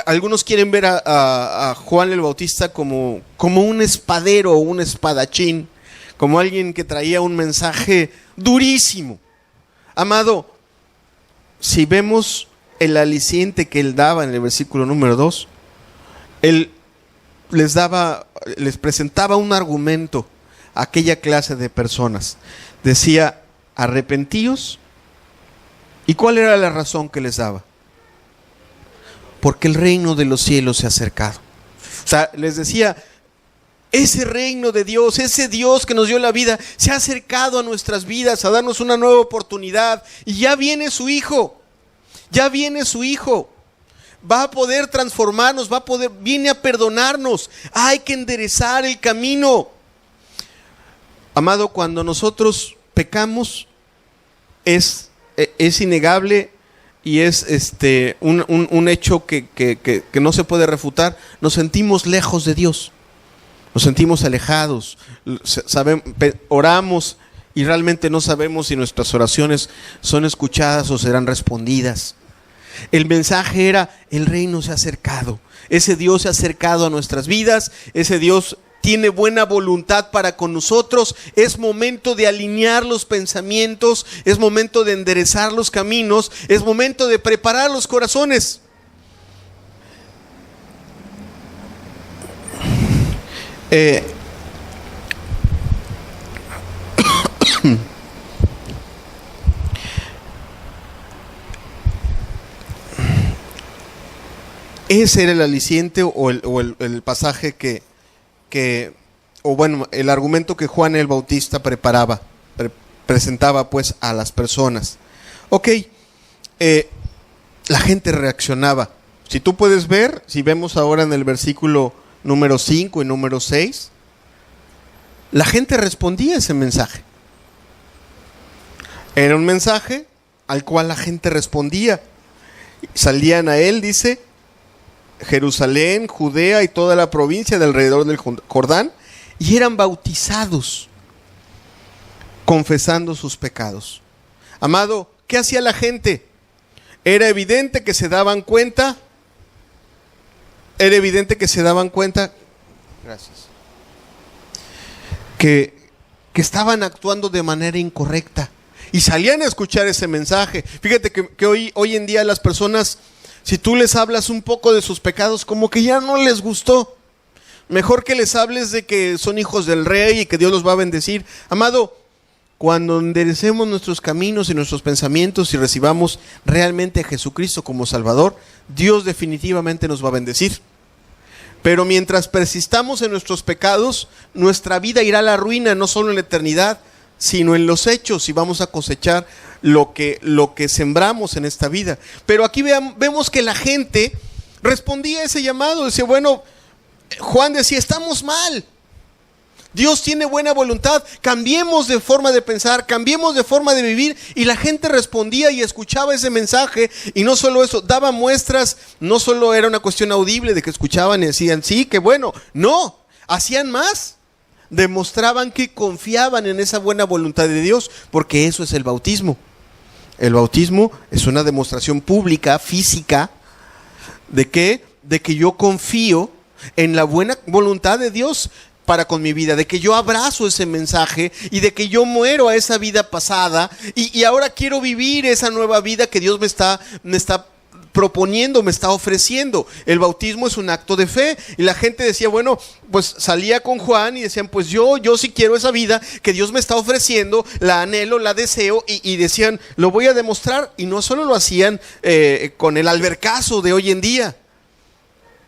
Algunos quieren ver a Juan el Bautista como un espadero o un espadachín, como alguien que traía un mensaje durísimo. Amado, si vemos el aliciente que él daba en el versículo número 2, él les presentaba un argumento a aquella clase de personas. Decía: arrepentíos. ¿Y cuál era la razón que les daba? Porque el reino de los cielos se ha acercado. O sea, les decía: ese reino de Dios, ese Dios que nos dio la vida, se ha acercado a nuestras vidas a darnos una nueva oportunidad. Y ya viene su Hijo. Ya viene su Hijo. Va a poder transformarnos, viene a perdonarnos. Hay que enderezar el camino. Amado, cuando nosotros pecamos, es innegable y es un hecho que no se puede refutar. Nos sentimos lejos de Dios. Nos sentimos alejados. Oramos y realmente no sabemos si nuestras oraciones son escuchadas o serán respondidas. El mensaje era: el reino se ha acercado. Ese Dios se ha acercado a nuestras vidas. Ese Dios tiene buena voluntad para con nosotros. Es momento de alinear los pensamientos. Es momento de enderezar los caminos. Es momento de preparar los corazones. Ese era el aliciente o el pasaje el argumento que Juan el Bautista presentaba pues a las personas. La gente reaccionaba. Si tú puedes ver, si vemos ahora en el versículo número 5 y número 6, la gente respondía a ese mensaje. Era un mensaje al cual la gente respondía. Salían a él, dice, Jerusalén, Judea y toda la provincia de alrededor del Jordán, y eran bautizados, confesando sus pecados. Amado, ¿qué hacía la gente? Era evidente que se daban cuenta. Gracias. Que estaban actuando de manera incorrecta y salían a escuchar ese mensaje. Fíjate que hoy en día las personas, si tú les hablas un poco de sus pecados, como que ya no les gustó. Mejor que les hables de que son hijos del Rey y que Dios los va a bendecir. Amado, cuando enderecemos nuestros caminos y nuestros pensamientos y recibamos realmente a Jesucristo como Salvador, Dios definitivamente nos va a bendecir. Pero mientras persistamos en nuestros pecados, nuestra vida irá a la ruina, no solo en la eternidad, sino en los hechos, y vamos a cosechar lo que sembramos en esta vida. Pero aquí vemos que la gente respondía a ese llamado. Decía, bueno, Juan decía, estamos mal. Dios tiene buena voluntad, cambiemos de forma de pensar, cambiemos de forma de vivir. Y la gente respondía y escuchaba ese mensaje. Y no solo eso, daba muestras. No solo era una cuestión audible de que escuchaban y decían, sí, qué bueno. No, hacían más. Demostraban que confiaban en esa buena voluntad de Dios, porque eso es el bautismo. El bautismo es una demostración pública, física, ¿de qué? De que yo confío en la buena voluntad de Dios para con mi vida, de que yo abrazo ese mensaje y de que yo muero a esa vida pasada y ahora quiero vivir esa nueva vida que Dios me está proponiendo, me está ofreciendo. El bautismo es un acto de fe. Y la gente decía, bueno, pues salía con Juan y decían, pues yo sí quiero esa vida que Dios me está ofreciendo, la anhelo, la deseo, y decían, lo voy a demostrar. Y no solo lo hacían con el albercazo de hoy en día.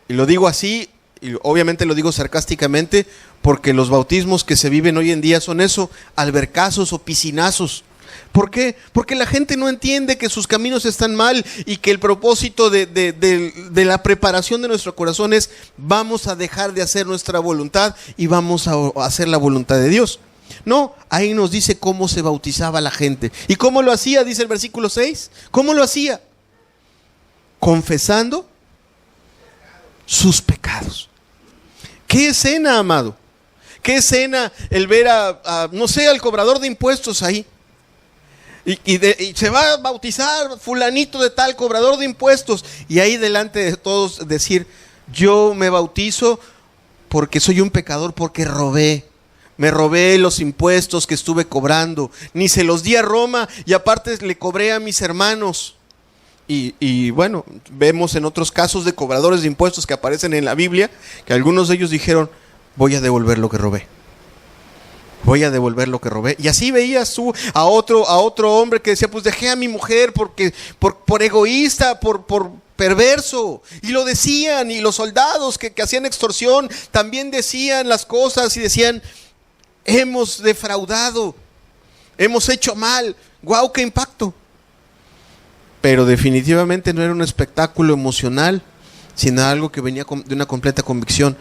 Y lo digo así, y obviamente lo digo sarcásticamente, porque los bautismos que se viven hoy en día son eso, albercazos o piscinazos. ¿Por qué? Porque la gente no entiende que sus caminos están mal y que el propósito de la preparación de nuestro corazón es, vamos a dejar de hacer nuestra voluntad y vamos a hacer la voluntad de Dios. No, ahí nos dice cómo se bautizaba la gente. ¿Y cómo lo hacía? Dice el versículo 6. ¿Cómo lo hacía? Confesando sus pecados. ¿Qué escena, amado? ¿Qué escena el ver no sé, al cobrador de impuestos ahí? Y se va a bautizar fulanito de tal, cobrador de impuestos. Y ahí delante de todos decir, yo me bautizo porque soy un pecador, porque robé. Me robé los impuestos que estuve cobrando. Ni se los di a Roma y aparte le cobré a mis hermanos. Y bueno, vemos en otros casos de cobradores de impuestos que aparecen en la Biblia, que algunos de ellos dijeron, voy a devolver lo que robé. Voy a devolver lo que robé. Y así veías tú a otro hombre que decía, pues dejé a mi mujer porque por egoísta, por perverso. Y lo decían, y los soldados que hacían extorsión también decían las cosas y decían, hemos defraudado, hemos hecho mal. ¡Guau, qué impacto! Pero definitivamente no era un espectáculo emocional, sino algo que venía de una completa convicción.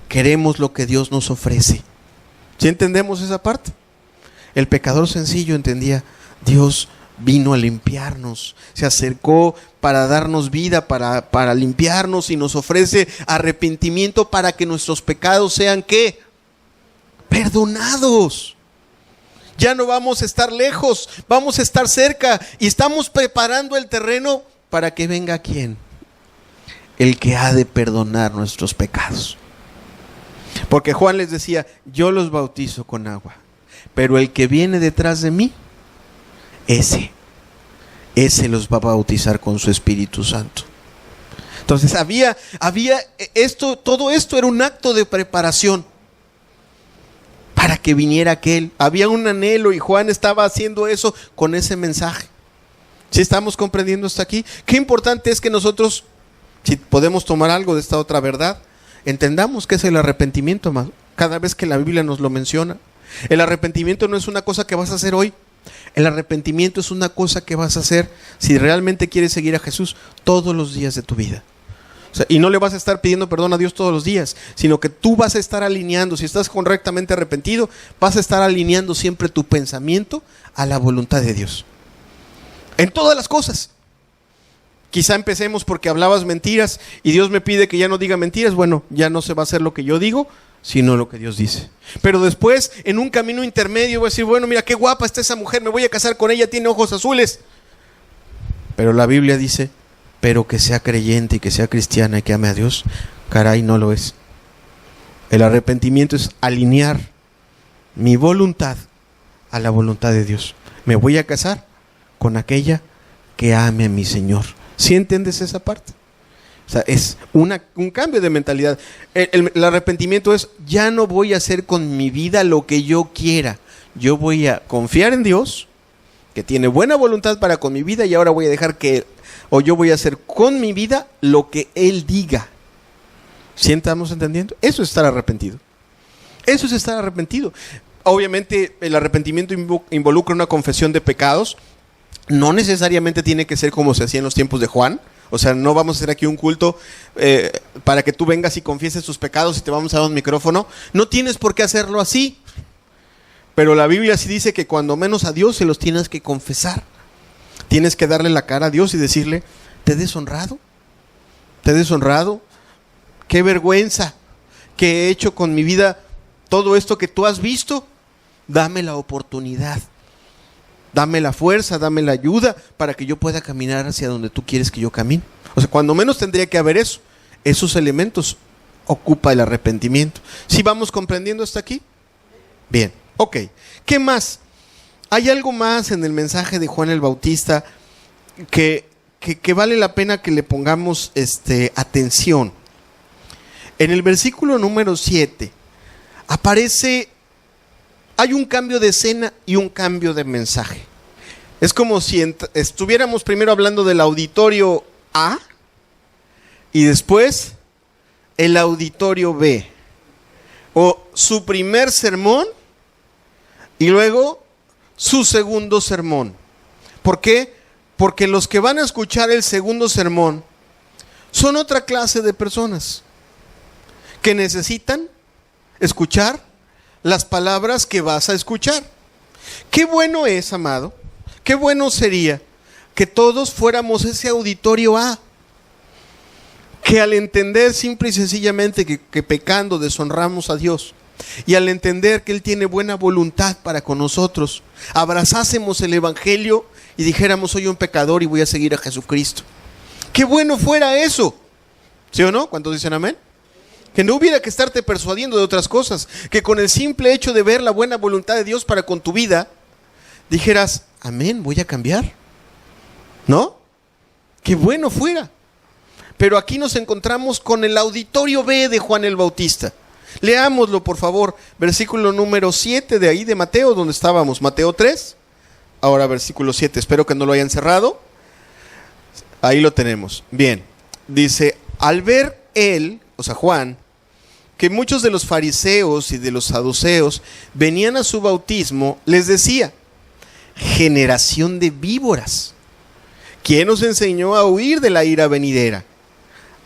Queremos lo que Dios nos ofrece. ¿Sí entendemos esa parte? El pecador sencillo entendía, Dios vino a limpiarnos, se acercó para darnos vida, para limpiarnos, y nos ofrece arrepentimiento para que nuestros pecados sean ¿qué? Perdonados. Ya no vamos a estar lejos, vamos a estar cerca, y estamos preparando el terreno para que venga ¿quién? El que ha de perdonar nuestros pecados. Porque Juan les decía, yo los bautizo con agua, pero el que viene detrás de mí, ese los va a bautizar con su Espíritu Santo. Entonces había esto, todo esto era un acto de preparación para que viniera aquel. Había un anhelo y Juan estaba haciendo eso con ese mensaje. ¿Sí estamos comprendiendo hasta aquí? Qué importante es que nosotros, si podemos tomar algo de esta otra verdad, entendamos que es el arrepentimiento, amado. Cada vez que la Biblia nos lo menciona, el arrepentimiento no es una cosa que vas a hacer hoy. El arrepentimiento es una cosa que vas a hacer si realmente quieres seguir a Jesús todos los días de tu vida. O sea, y no le vas a estar pidiendo perdón a Dios todos los días, sino que tú vas a estar alineando, si estás correctamente arrepentido, vas a estar alineando siempre tu pensamiento a la voluntad de Dios. En todas las cosas. Quizá empecemos porque hablabas mentiras y Dios me pide que ya no diga mentiras. Bueno, ya no se va a hacer lo que yo digo, sino lo que Dios dice. Pero después, en un camino intermedio, voy a decir, bueno, mira qué guapa está esa mujer, me voy a casar con ella, tiene ojos azules. Pero la Biblia dice, pero que sea creyente y que sea cristiana y que ame a Dios. Caray, no lo es. El arrepentimiento es alinear mi voluntad a la voluntad de Dios. Me voy a casar con aquella que ame a mi Señor. ¿Sí entiendes esa parte? O sea, es un cambio de mentalidad. El arrepentimiento es, ya no voy a hacer con mi vida lo que yo quiera. Yo voy a confiar en Dios, que tiene buena voluntad para con mi vida, y ahora voy a dejar yo voy a hacer con mi vida lo que Él diga. ¿Sí estamos entendiendo? Eso es estar arrepentido. Eso es estar arrepentido. Obviamente el arrepentimiento involucra una confesión de pecados. No necesariamente tiene que ser como se hacía en los tiempos de Juan. O sea, no vamos a hacer aquí un culto para que tú vengas y confieses tus pecados y te vamos a dar un micrófono. No tienes por qué hacerlo así. Pero la Biblia sí dice que cuando menos a Dios se los tienes que confesar. Tienes que darle la cara a Dios y decirle, ¿te he deshonrado? ¿Te he deshonrado? ¡Qué vergüenza que he hecho con mi vida todo esto que tú has visto! Dame la oportunidad. Dame la fuerza, dame la ayuda para que yo pueda caminar hacia donde tú quieres que yo camine. O sea, cuando menos tendría que haber eso. Esos elementos ocupa el arrepentimiento. ¿Sí vamos comprendiendo hasta aquí? Bien, ok. ¿Qué más? Hay algo más en el mensaje de Juan el Bautista que vale la pena que le pongamos atención. En el versículo número 7 hay un cambio de escena y un cambio de mensaje. Es como si estuviéramos primero hablando del auditorio A y después el auditorio B. O su primer sermón y luego su segundo sermón. ¿Por qué? Porque los que van a escuchar el segundo sermón son otra clase de personas que necesitan escuchar las palabras que vas a escuchar. Qué bueno es, amado, qué bueno sería que todos fuéramos ese auditorio A, que al entender simple y sencillamente que pecando deshonramos a Dios y al entender que Él tiene buena voluntad para con nosotros, abrazásemos el Evangelio y dijéramos: soy un pecador y voy a seguir a Jesucristo. ¡Qué bueno fuera eso! ¿Sí o no? ¿Cuántos dicen amén? Que no hubiera que estarte persuadiendo de otras cosas, que con el simple hecho de ver la buena voluntad de Dios para con tu vida, dijeras: amén, voy a cambiar. ¿No? ¡Qué bueno fuera! Pero aquí nos encontramos con el auditorio B de Juan el Bautista. Leámoslo, por favor, versículo número 7 de ahí de Mateo, donde estábamos, Mateo 3, ahora versículo 7, espero que no lo hayan cerrado. Ahí lo tenemos. Bien, dice: al ver él, o sea Juan, que muchos de los fariseos y de los saduceos venían a su bautismo, les decía: generación de víboras, ¿quién os enseñó a huir de la ira venidera?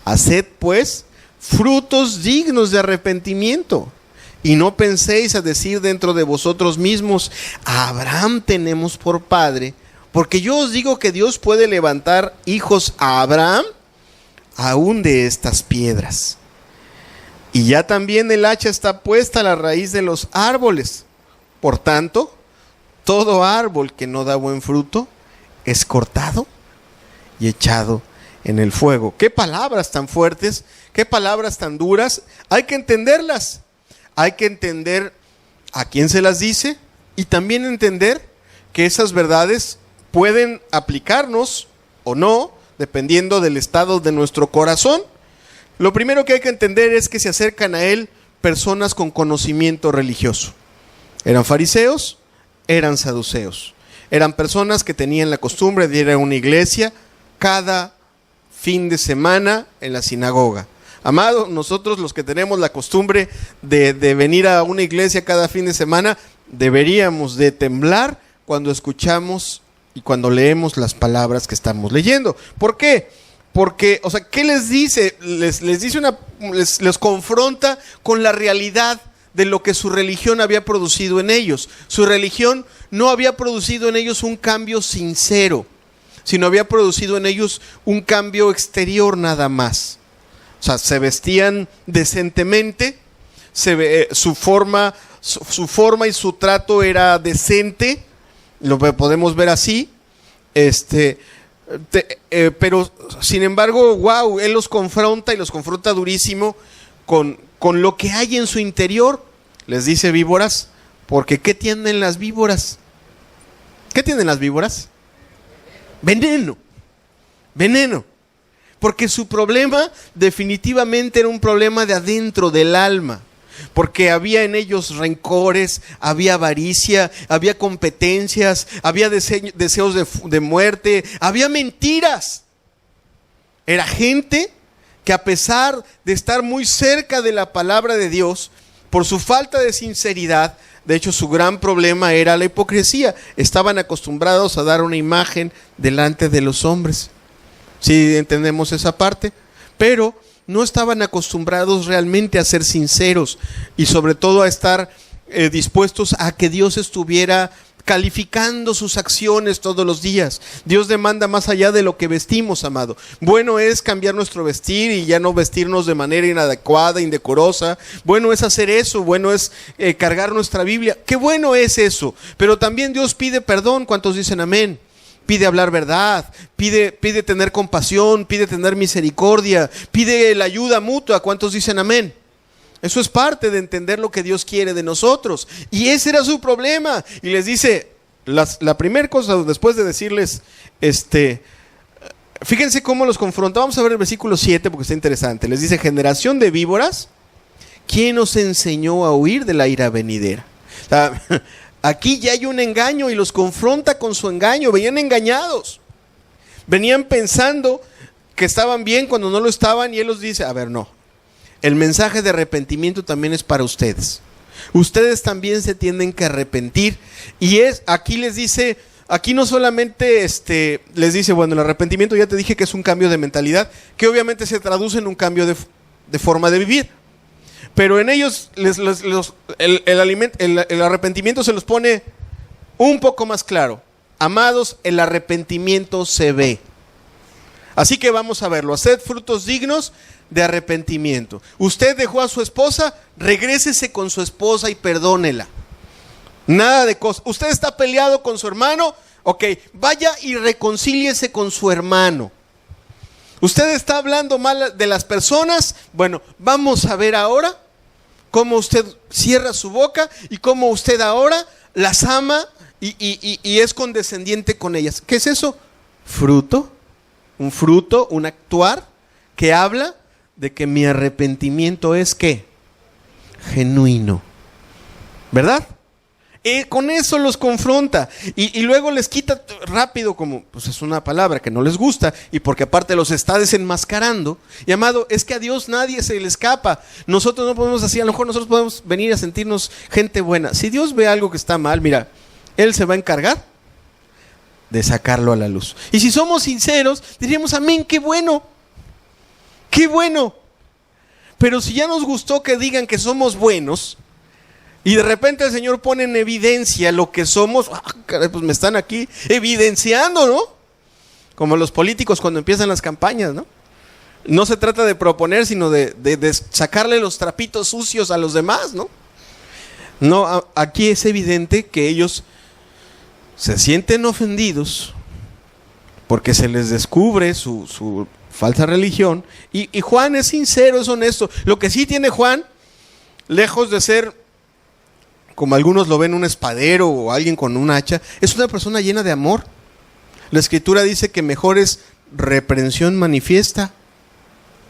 Haced pues frutos dignos de arrepentimiento, y no penséis a decir dentro de vosotros mismos: a Abraham tenemos por padre, porque yo os digo que Dios puede levantar hijos a Abraham aún de estas piedras. Y ya también el hacha está puesta a la raíz de los árboles. Por tanto, todo árbol que no da buen fruto es cortado y echado en el fuego. Qué palabras tan fuertes, qué palabras tan duras. Hay que entenderlas. Hay que entender a quién se las dice y también entender que esas verdades pueden aplicarnos o no, dependiendo del estado de nuestro corazón. Lo primero que hay que entender es que se acercan a Él personas con conocimiento religioso. Eran fariseos, eran saduceos. Eran personas que tenían la costumbre de ir a una iglesia cada fin de semana en la sinagoga. Amado, nosotros los que tenemos la costumbre de venir a una iglesia cada fin de semana, deberíamos de temblar cuando escuchamos y cuando leemos las palabras que estamos leyendo. ¿Por qué? Porque, o sea, ¿qué les dice? Les dice les confronta con la realidad de lo que su religión había producido en ellos. Su religión no había producido en ellos un cambio sincero, sino había producido en ellos un cambio exterior nada más. O sea, se vestían decentemente, su forma y su trato era decente, lo podemos ver así, pero sin embargo, wow, Él los confronta y los confronta durísimo con lo que hay en su interior. Les dice víboras, porque ¿qué tienen las víboras? ¿Qué tienen las víboras? Veneno. Porque su problema definitivamente era un problema de adentro del alma. Porque había en ellos rencores, había avaricia, había competencias, había deseos de muerte, había mentiras. Era gente que, a pesar de estar muy cerca de la palabra de Dios, por su falta de sinceridad, de hecho su gran problema era la hipocresía. Estaban acostumbrados a dar una imagen delante de los hombres. Sí, entendemos esa parte, pero no estaban acostumbrados realmente a ser sinceros y sobre todo a estar dispuestos a que Dios estuviera calificando sus acciones todos los días. Dios demanda más allá de lo que vestimos, amado. Bueno es cambiar nuestro vestir y ya no vestirnos de manera inadecuada, indecorosa. Bueno es hacer eso, bueno es cargar nuestra Biblia. Qué bueno es eso, pero también Dios pide perdón. ¿Cuántos dicen amén? Pide hablar verdad, pide tener compasión, pide tener misericordia, pide la ayuda mutua. ¿Cuántos dicen amén? Eso es parte de entender lo que Dios quiere de nosotros. Y ese era su problema. Y les dice, la primera cosa, después de decirles, fíjense cómo los confronta. Vamos a ver el versículo 7 porque está interesante. Les dice: generación de víboras, ¿quién os enseñó a huir de la ira venidera? O sea, aquí ya hay un engaño y los confronta con su engaño. Venían engañados. Venían pensando que estaban bien cuando no lo estaban, y Él los dice: a ver, no. El mensaje de arrepentimiento también es para ustedes. Ustedes también se tienen que arrepentir. Y aquí les dice, aquí no solamente les dice, bueno, el arrepentimiento ya te dije que es un cambio de mentalidad, que obviamente se traduce en un cambio de forma de vivir. Pero en ellos el arrepentimiento se los pone un poco más claro. Amados, el arrepentimiento se ve. Así que vamos a verlo. Haced frutos dignos de arrepentimiento. Usted dejó a su esposa, regrésese con su esposa y perdónela. Nada de cosas. Usted está peleado con su hermano, ok, vaya y reconcíliese con su hermano. Usted está hablando mal de las personas, bueno, vamos a ver ahora cómo usted cierra su boca y cómo usted ahora las ama y es condescendiente con ellas. ¿Qué es eso? Fruto, un actuar que habla de que mi arrepentimiento es ¿qué? Genuino, ¿verdad? Con eso los confronta y luego les quita rápido, como pues es una palabra que no les gusta y porque aparte los está desenmascarando. Y amado, es que a Dios nadie se le escapa. Nosotros no podemos así, a lo mejor nosotros podemos venir a sentirnos gente buena. Si Dios ve algo que está mal, mira, Él se va a encargar de sacarlo a la luz. Y si somos sinceros, diríamos amén, qué bueno, qué bueno. Pero si ya nos gustó que digan que somos buenos y de repente el Señor pone en evidencia lo que somos, caray, pues me están aquí evidenciando, ¿no? Como los políticos cuando empiezan las campañas, ¿no? No se trata de proponer, sino de sacarle los trapitos sucios a los demás, ¿no? No, aquí es evidente que ellos se sienten ofendidos porque se les descubre su falsa religión y Juan es sincero, es honesto. Lo que sí tiene Juan, lejos de ser como algunos lo ven un espadero o alguien con un hacha, es una persona llena de amor. La Escritura dice que mejor es reprensión manifiesta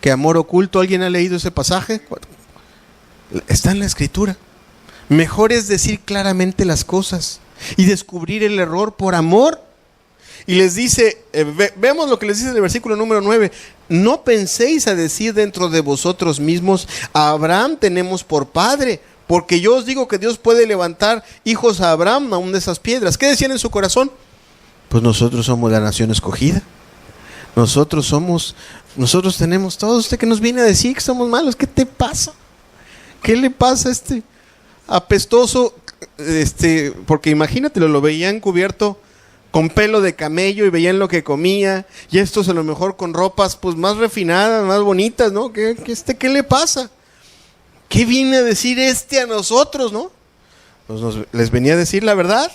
que amor oculto. ¿Alguien ha leído ese pasaje? Está en la Escritura. Mejor es decir claramente las cosas y descubrir el error por amor. Y les dice, vemos lo que les dice en el versículo número 9, no penséis a decir dentro de vosotros mismos, a Abraham tenemos por padre, porque yo os digo que Dios puede levantar hijos a Abraham aún de esas piedras. ¿Qué decían en su corazón? Pues nosotros somos la nación escogida. Nosotros tenemos todo. Usted que nos viene a decir que somos malos, ¿qué te pasa? ¿Qué le pasa a este apestoso? Porque imagínate, lo veían cubierto con pelo de camello y veían lo que comía, y estos a lo mejor con ropas pues más refinadas, más bonitas, ¿no? ¿Qué le pasa? ¿Qué viene a decir a nosotros, no? Pues les venía a decir la verdad.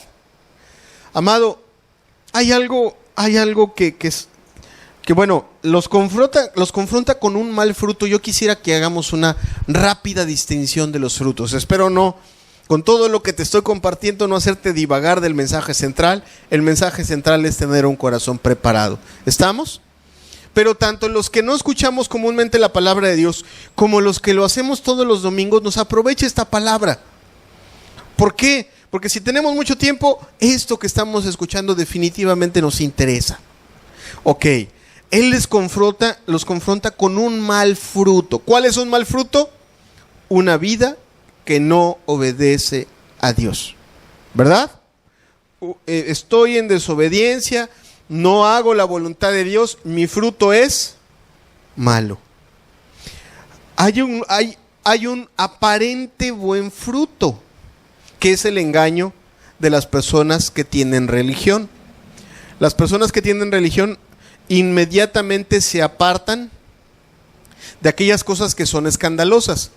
Amado, hay algo que bueno, los confronta con un mal fruto. Yo quisiera que hagamos una rápida distinción de los frutos. Espero no, con todo lo que te estoy compartiendo, no hacerte divagar del mensaje central. El mensaje central es tener un corazón preparado. ¿Estamos? Pero tanto los que no escuchamos comúnmente la palabra de Dios, como los que lo hacemos todos los domingos, nos aprovecha esta palabra. ¿Por qué? Porque si tenemos mucho tiempo, esto que estamos escuchando definitivamente nos interesa. Ok, Él los confronta con un mal fruto. ¿Cuál es un mal fruto? Una vida que no obedece a Dios, ¿verdad? Estoy en desobediencia, no hago la voluntad de Dios, mi fruto es malo. Hay un aparente buen fruto, que es el engaño de las personas que tienen religión. Las personas que tienen religión inmediatamente se apartan de aquellas cosas que son escandalosas.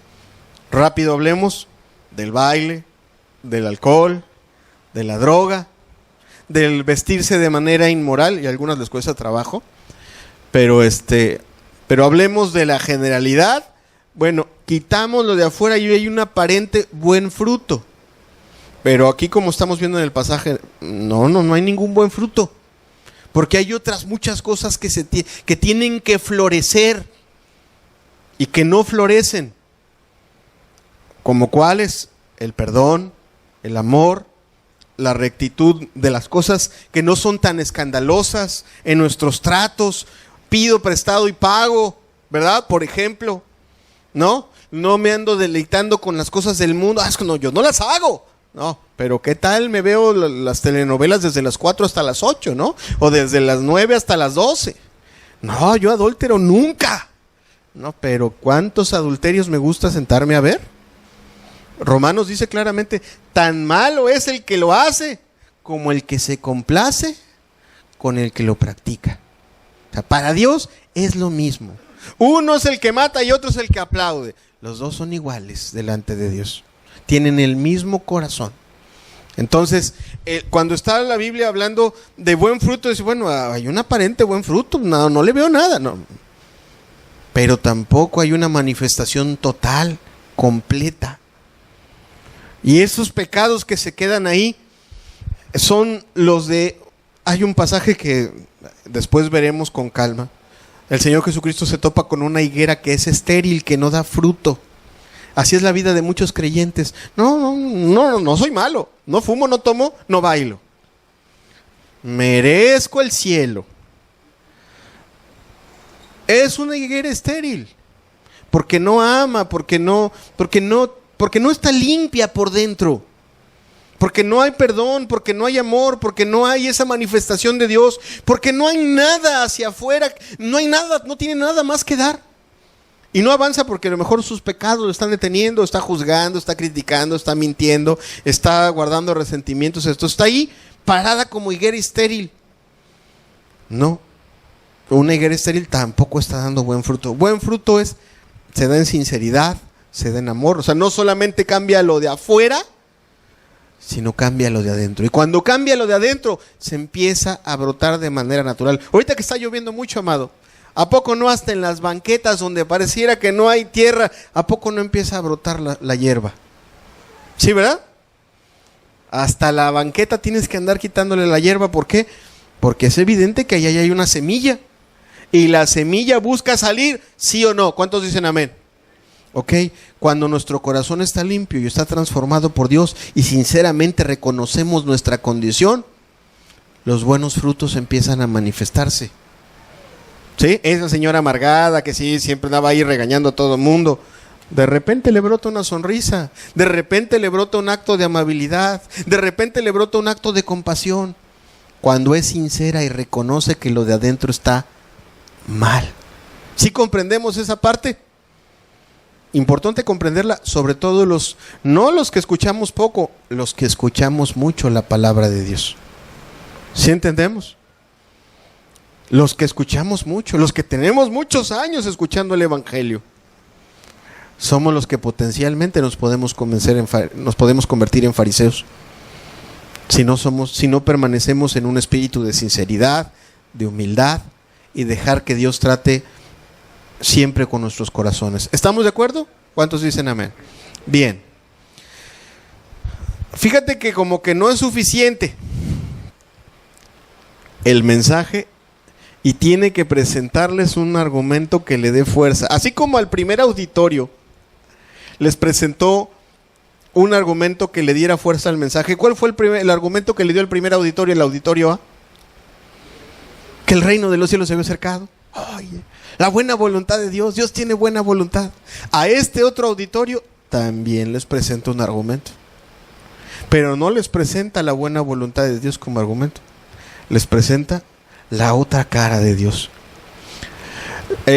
Rápido hablemos del baile, del alcohol, de la droga, del vestirse de manera inmoral, y a algunas les cuesta trabajo, pero hablemos de la generalidad. Bueno, quitamos lo de afuera y hay un aparente buen fruto, pero aquí, como estamos viendo en el pasaje, no hay ningún buen fruto, porque hay otras muchas cosas que tienen que florecer y que no florecen. ¿Como cuáles? El perdón, el amor, la rectitud de las cosas que no son tan escandalosas en nuestros tratos. Pido prestado y pago, ¿verdad? Por ejemplo, no me ando deleitando con las cosas del mundo. Es que no, yo no las hago. No, pero ¿qué tal me veo las telenovelas desde las 4 hasta las 8, ¿no? O desde las 9 hasta las 12. No, yo adúltero nunca. No, pero ¿cuántos adulterios me gusta sentarme a ver? Romanos dice claramente, tan malo es el que lo hace como el que se complace con el que lo practica. O sea, para Dios es lo mismo. Uno es el que mata y otro es el que aplaude. Los dos son iguales delante de Dios. Tienen el mismo corazón. Entonces, cuando está la Biblia hablando de buen fruto, dice, bueno, hay un aparente buen fruto, no le veo nada, no. Pero tampoco hay una manifestación total, completa. Y esos pecados que se quedan ahí son los de... Hay un pasaje que después veremos con calma. El Señor Jesucristo se topa con una higuera que es estéril, que no da fruto. Así es la vida de muchos creyentes. No soy malo. No fumo, no tomo, no bailo. Merezco el cielo. Es una higuera estéril. Porque no ama, porque no está limpia por dentro. Porque no hay perdón, porque no hay amor, porque no hay esa manifestación de Dios, porque no hay nada hacia afuera, no hay nada, no tiene nada más que dar. Y no avanza porque a lo mejor sus pecados lo están deteniendo, está juzgando, está criticando, está mintiendo, está guardando resentimientos. Esto está ahí parada como higuera estéril. No, una higuera estéril tampoco está dando buen fruto. Buen fruto se da en sinceridad, se da en amor. O sea, no solamente cambia lo de afuera, sino cambia lo de adentro. Y cuando cambia lo de adentro, se empieza a brotar de manera natural. Ahorita que está lloviendo mucho, amado, ¿a poco no hasta en las banquetas donde pareciera que no hay tierra, a poco no empieza a brotar la hierba? ¿Sí, verdad? Hasta la banqueta tienes que andar quitándole la hierba. ¿Por qué? Porque es evidente que ahí hay una semilla. Y la semilla busca salir, ¿sí o no? ¿Cuántos dicen amén? ¿Ok? Cuando nuestro corazón está limpio y está transformado por Dios y sinceramente reconocemos nuestra condición, los buenos frutos empiezan a manifestarse. ¿Sí? Esa señora amargada que sí, siempre andaba ahí regañando a todo el mundo, de repente le brota una sonrisa, de repente le brota un acto de amabilidad, de repente le brota un acto de compasión, cuando es sincera y reconoce que lo de adentro está mal. ¿Sí comprendemos esa parte? Importante comprenderla, sobre todo no los que escuchamos poco, los que escuchamos mucho la palabra de Dios. ¿Sí entendemos? Los que escuchamos mucho, los que tenemos muchos años escuchando el Evangelio, somos los que potencialmente nos podemos convertir en fariseos. Si no permanecemos en un espíritu de sinceridad, de humildad y dejar que Dios trate siempre con nuestros corazones. ¿Estamos de acuerdo? ¿Cuántos dicen amén? Bien. Fíjate que como que no es suficiente el mensaje y tiene que presentarles un argumento que le dé fuerza. Así como al primer auditorio les presentó un argumento que le diera fuerza al mensaje. ¿Cuál fue el argumento que le dio el primer auditorio, el auditorio A? Que el reino de los cielos se había acercado. Oye, la buena voluntad de Dios, Dios tiene buena voluntad. A este otro auditorio también les presenta un argumento, pero no les presenta la buena voluntad de Dios como argumento, les presenta la otra cara de Dios.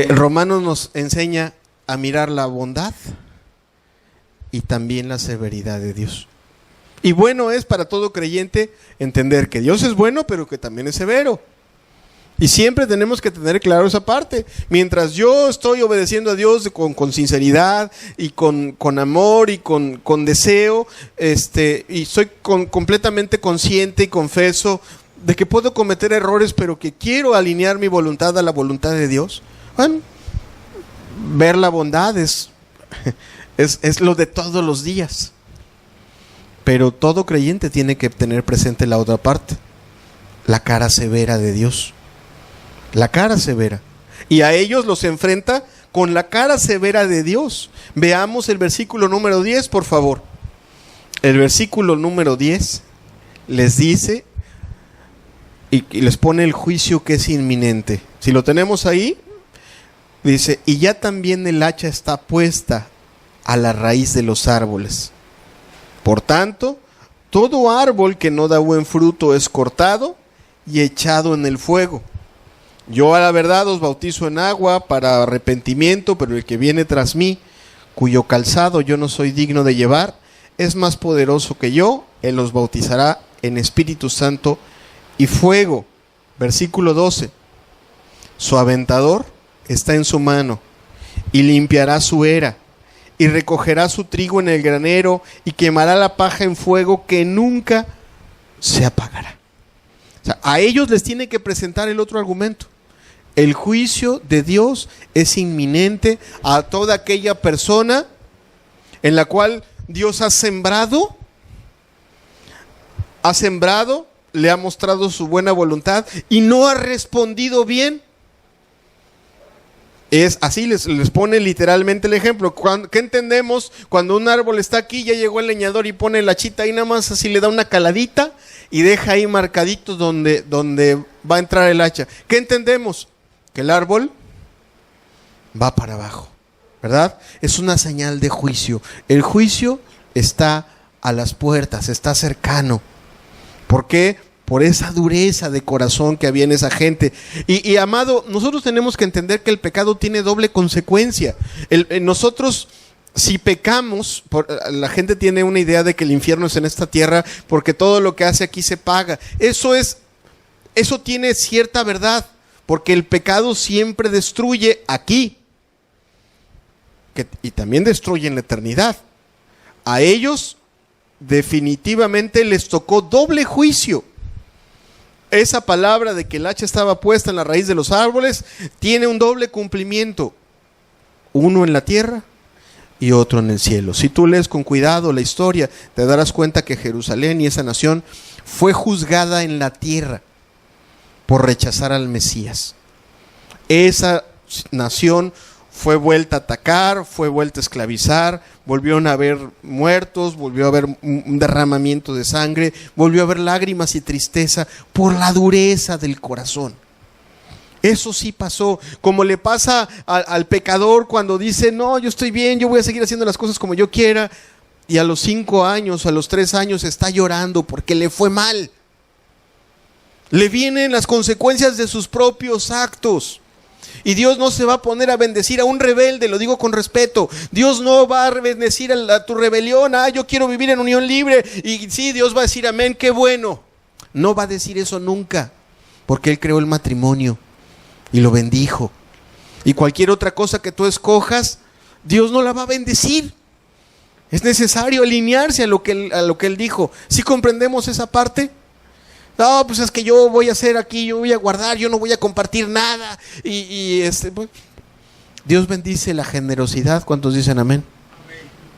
Romanos nos enseña a mirar la bondad y también la severidad de Dios. Y bueno es para todo creyente entender que Dios es bueno, pero que también es severo. Y siempre tenemos que tener claro esa parte. Mientras yo estoy obedeciendo a Dios con sinceridad y con amor y con deseo, y soy completamente consciente y confeso de que puedo cometer errores, pero que quiero alinear mi voluntad a la voluntad de Dios. Bueno, ver la bondad es lo de todos los días. Pero todo creyente tiene que tener presente la otra parte, la cara severa de Dios. La cara severa. Y a ellos los enfrenta con la cara severa de Dios. Veamos el versículo número 10, por favor. El versículo número 10 les dice y les pone el juicio que es inminente. Si lo tenemos ahí, dice, y ya también el hacha está puesta a la raíz de los árboles. Por tanto, todo árbol que no da buen fruto es cortado y echado en el fuego. Yo a la verdad os bautizo en agua para arrepentimiento, pero el que viene tras mí, cuyo calzado yo no soy digno de llevar, es más poderoso que yo. Él os bautizará en Espíritu Santo y fuego. Versículo 12. Su aventador está en su mano, y limpiará su era, y recogerá su trigo en el granero, y quemará la paja en fuego que nunca se apagará. O sea, a ellos les tiene que presentar el otro argumento. El juicio de Dios es inminente a toda aquella persona en la cual Dios ha sembrado, le ha mostrado su buena voluntad y no ha respondido bien. Es así, les pone literalmente el ejemplo. ¿Qué entendemos cuando un árbol está aquí, ya llegó el leñador y pone la chita ahí nada más, así le da una caladita y deja ahí marcaditos donde va a entrar el hacha? ¿Qué entendemos? Que el árbol va para abajo, ¿verdad? Es una señal de juicio. El juicio está a las puertas, está cercano. ¿Por qué? Por esa dureza de corazón que había en esa gente. Y amado, nosotros tenemos que entender que el pecado tiene doble consecuencia. Nosotros, si pecamos, la gente tiene una idea de que el infierno es en esta tierra porque todo lo que hace aquí se paga. Eso tiene cierta verdad, porque el pecado siempre destruye aquí y también destruye en la eternidad. A ellos definitivamente les tocó doble juicio. Esa palabra de que el hacha estaba puesta en la raíz de los árboles tiene un doble cumplimiento, uno en la tierra y otro en el cielo. Si tú lees con cuidado la historia, te darás cuenta que Jerusalén y esa nación fue juzgada en la tierra por rechazar al Mesías. Esa nación fue vuelta a atacar, fue vuelta a esclavizar, volvieron a haber muertos, volvió a haber un derramamiento de sangre, volvió a haber lágrimas y tristeza por la dureza del corazón. Eso sí pasó, como le pasa al pecador cuando dice, no, yo estoy bien, yo voy a seguir haciendo las cosas como yo quiera, y a los 5 años, a los 3 años está llorando porque le fue mal. Le vienen las consecuencias de sus propios actos. Y Dios no se va a poner a bendecir a un rebelde, lo digo con respeto. Dios no va a bendecir a tu rebelión. Yo quiero vivir en unión libre. Y sí, Dios va a decir amén, qué bueno. No va a decir eso nunca, porque Él creó el matrimonio y lo bendijo. Y cualquier otra cosa que tú escojas, Dios no la va a bendecir. Es necesario alinearse a lo que Él dijo. ¿Sí comprendemos esa parte? No, pues es que yo voy a hacer aquí, yo voy a guardar, yo no voy a compartir nada. Pues, Dios bendice la generosidad. ¿Cuántos dicen amén?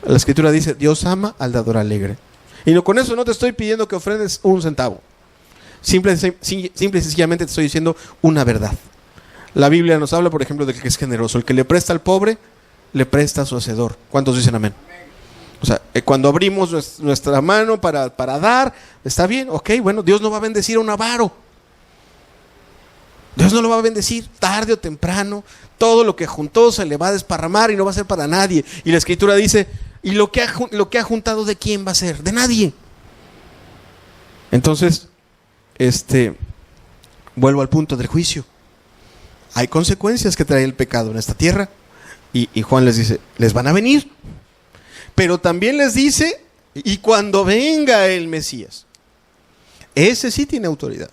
La Escritura dice, Dios ama al dador alegre. Y con eso no te estoy pidiendo que ofrendes un centavo. Simple y sencillamente te estoy diciendo una verdad. La Biblia nos habla, por ejemplo, del que es generoso. El que le presta al pobre, le presta a su hacedor. ¿Cuántos dicen amén? O sea, cuando abrimos nuestra mano para dar, está bien, ok, bueno, Dios no va a bendecir a un avaro. Dios no lo va a bendecir, tarde o temprano. Todo lo que juntó se le va a desparramar y no va a ser para nadie. Y la Escritura dice, ¿y lo que ha juntado de quién va a ser? De nadie. Entonces, vuelvo al punto del juicio. Hay consecuencias que trae el pecado en esta tierra. Y Juan les dice, les van a venir. Pero también les dice, y cuando venga el Mesías, ese sí tiene autoridad.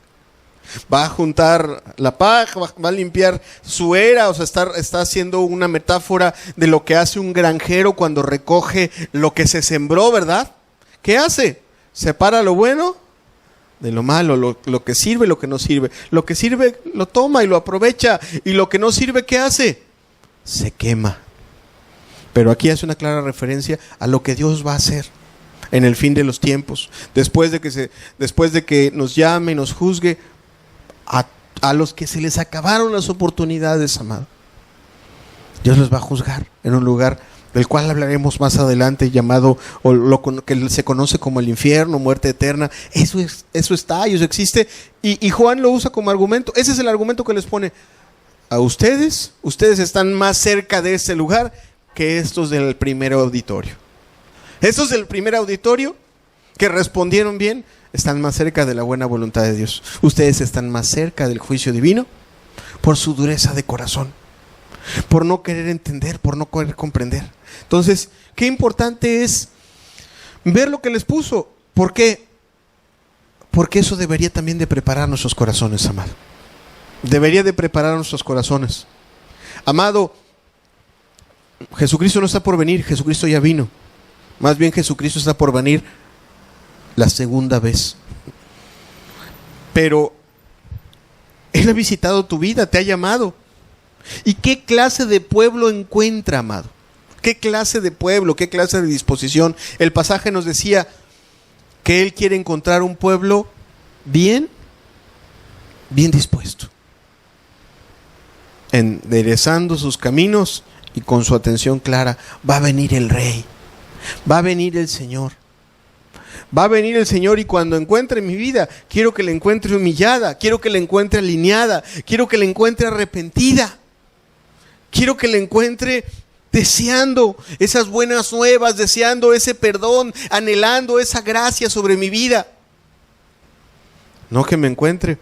Va a juntar la paja, va a limpiar su era. O sea, está haciendo una metáfora de lo que hace un granjero cuando recoge lo que se sembró, ¿verdad? ¿Qué hace? Separa lo bueno de lo malo, lo que sirve y lo que no sirve. Lo que sirve lo toma y lo aprovecha, y lo que no sirve, ¿qué hace? Se quema. Pero aquí hace una clara referencia a lo que Dios va a hacer en el fin de los tiempos. Después de que nos llame y nos juzgue a los que se les acabaron las oportunidades, amado. Dios los va a juzgar en un lugar del cual hablaremos más adelante, llamado, o lo que se conoce como el infierno, muerte eterna. Eso está, eso existe. Y Juan lo usa como argumento. Ese es el argumento que les pone a ustedes. Ustedes están más cerca de ese lugar que estos del primer auditorio. Estos del primer auditorio que respondieron bien están más cerca de la buena voluntad de Dios. Ustedes están más cerca del juicio divino por su dureza de corazón, por no querer entender, por no querer comprender. Entonces, qué importante es ver lo que les puso. ¿Por qué? Porque eso debería también de preparar nuestros corazones, amado. Debería de preparar nuestros corazones. Amado, Jesucristo no está por venir, Jesucristo ya vino. Más bien Jesucristo está por venir la segunda vez. Pero Él ha visitado tu vida, te ha llamado. ¿Y qué clase de pueblo encuentra, amado? ¿Qué clase de pueblo, qué clase de disposición? El pasaje nos decía que Él quiere encontrar un pueblo bien dispuesto, enderezando sus caminos y con su atención clara. Va a venir el Rey, va a venir el Señor. Va a venir el Señor, y cuando encuentre mi vida, quiero que la encuentre humillada, quiero que la encuentre alineada, quiero que la encuentre arrepentida, quiero que la encuentre deseando esas buenas nuevas, deseando ese perdón, anhelando esa gracia sobre mi vida. No que me encuentre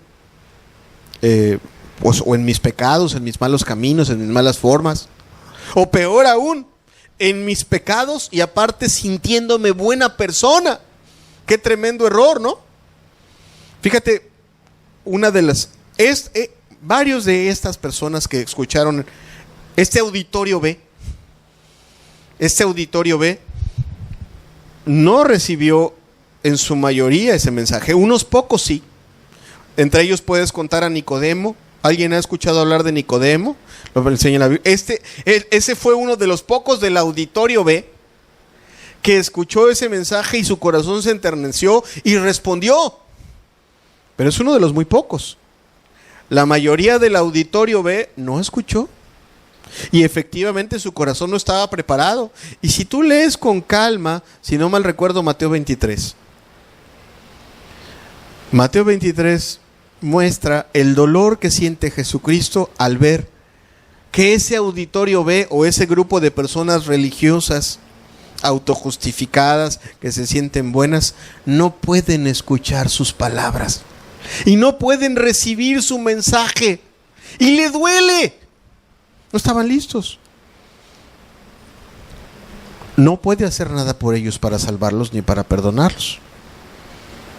o en mis pecados, en mis malos caminos, en mis malas formas, o peor aún, en mis pecados y aparte sintiéndome buena persona. Qué tremendo error, ¿no? Fíjate, varios de estas personas que escucharon este auditorio B, no recibió en su mayoría ese mensaje. Unos pocos sí. Entre ellos puedes contar a Nicodemo. ¿Alguien ha escuchado hablar de Nicodemo? Lo enseña la Biblia. Ese fue uno de los pocos del auditorio B que escuchó ese mensaje y su corazón se enterneció y respondió. Pero es uno de los muy pocos. La mayoría del auditorio B no escuchó. Y efectivamente su corazón no estaba preparado. Y si tú lees con calma, si no mal recuerdo, Mateo 23. Mateo 23 muestra el dolor que siente Jesucristo al ver que ese auditorio B o ese grupo de personas religiosas autojustificadas, que se sienten buenas, no pueden escuchar sus palabras y no pueden recibir su mensaje y le duele. No estaban listos. No puede hacer nada por ellos para salvarlos ni para perdonarlos.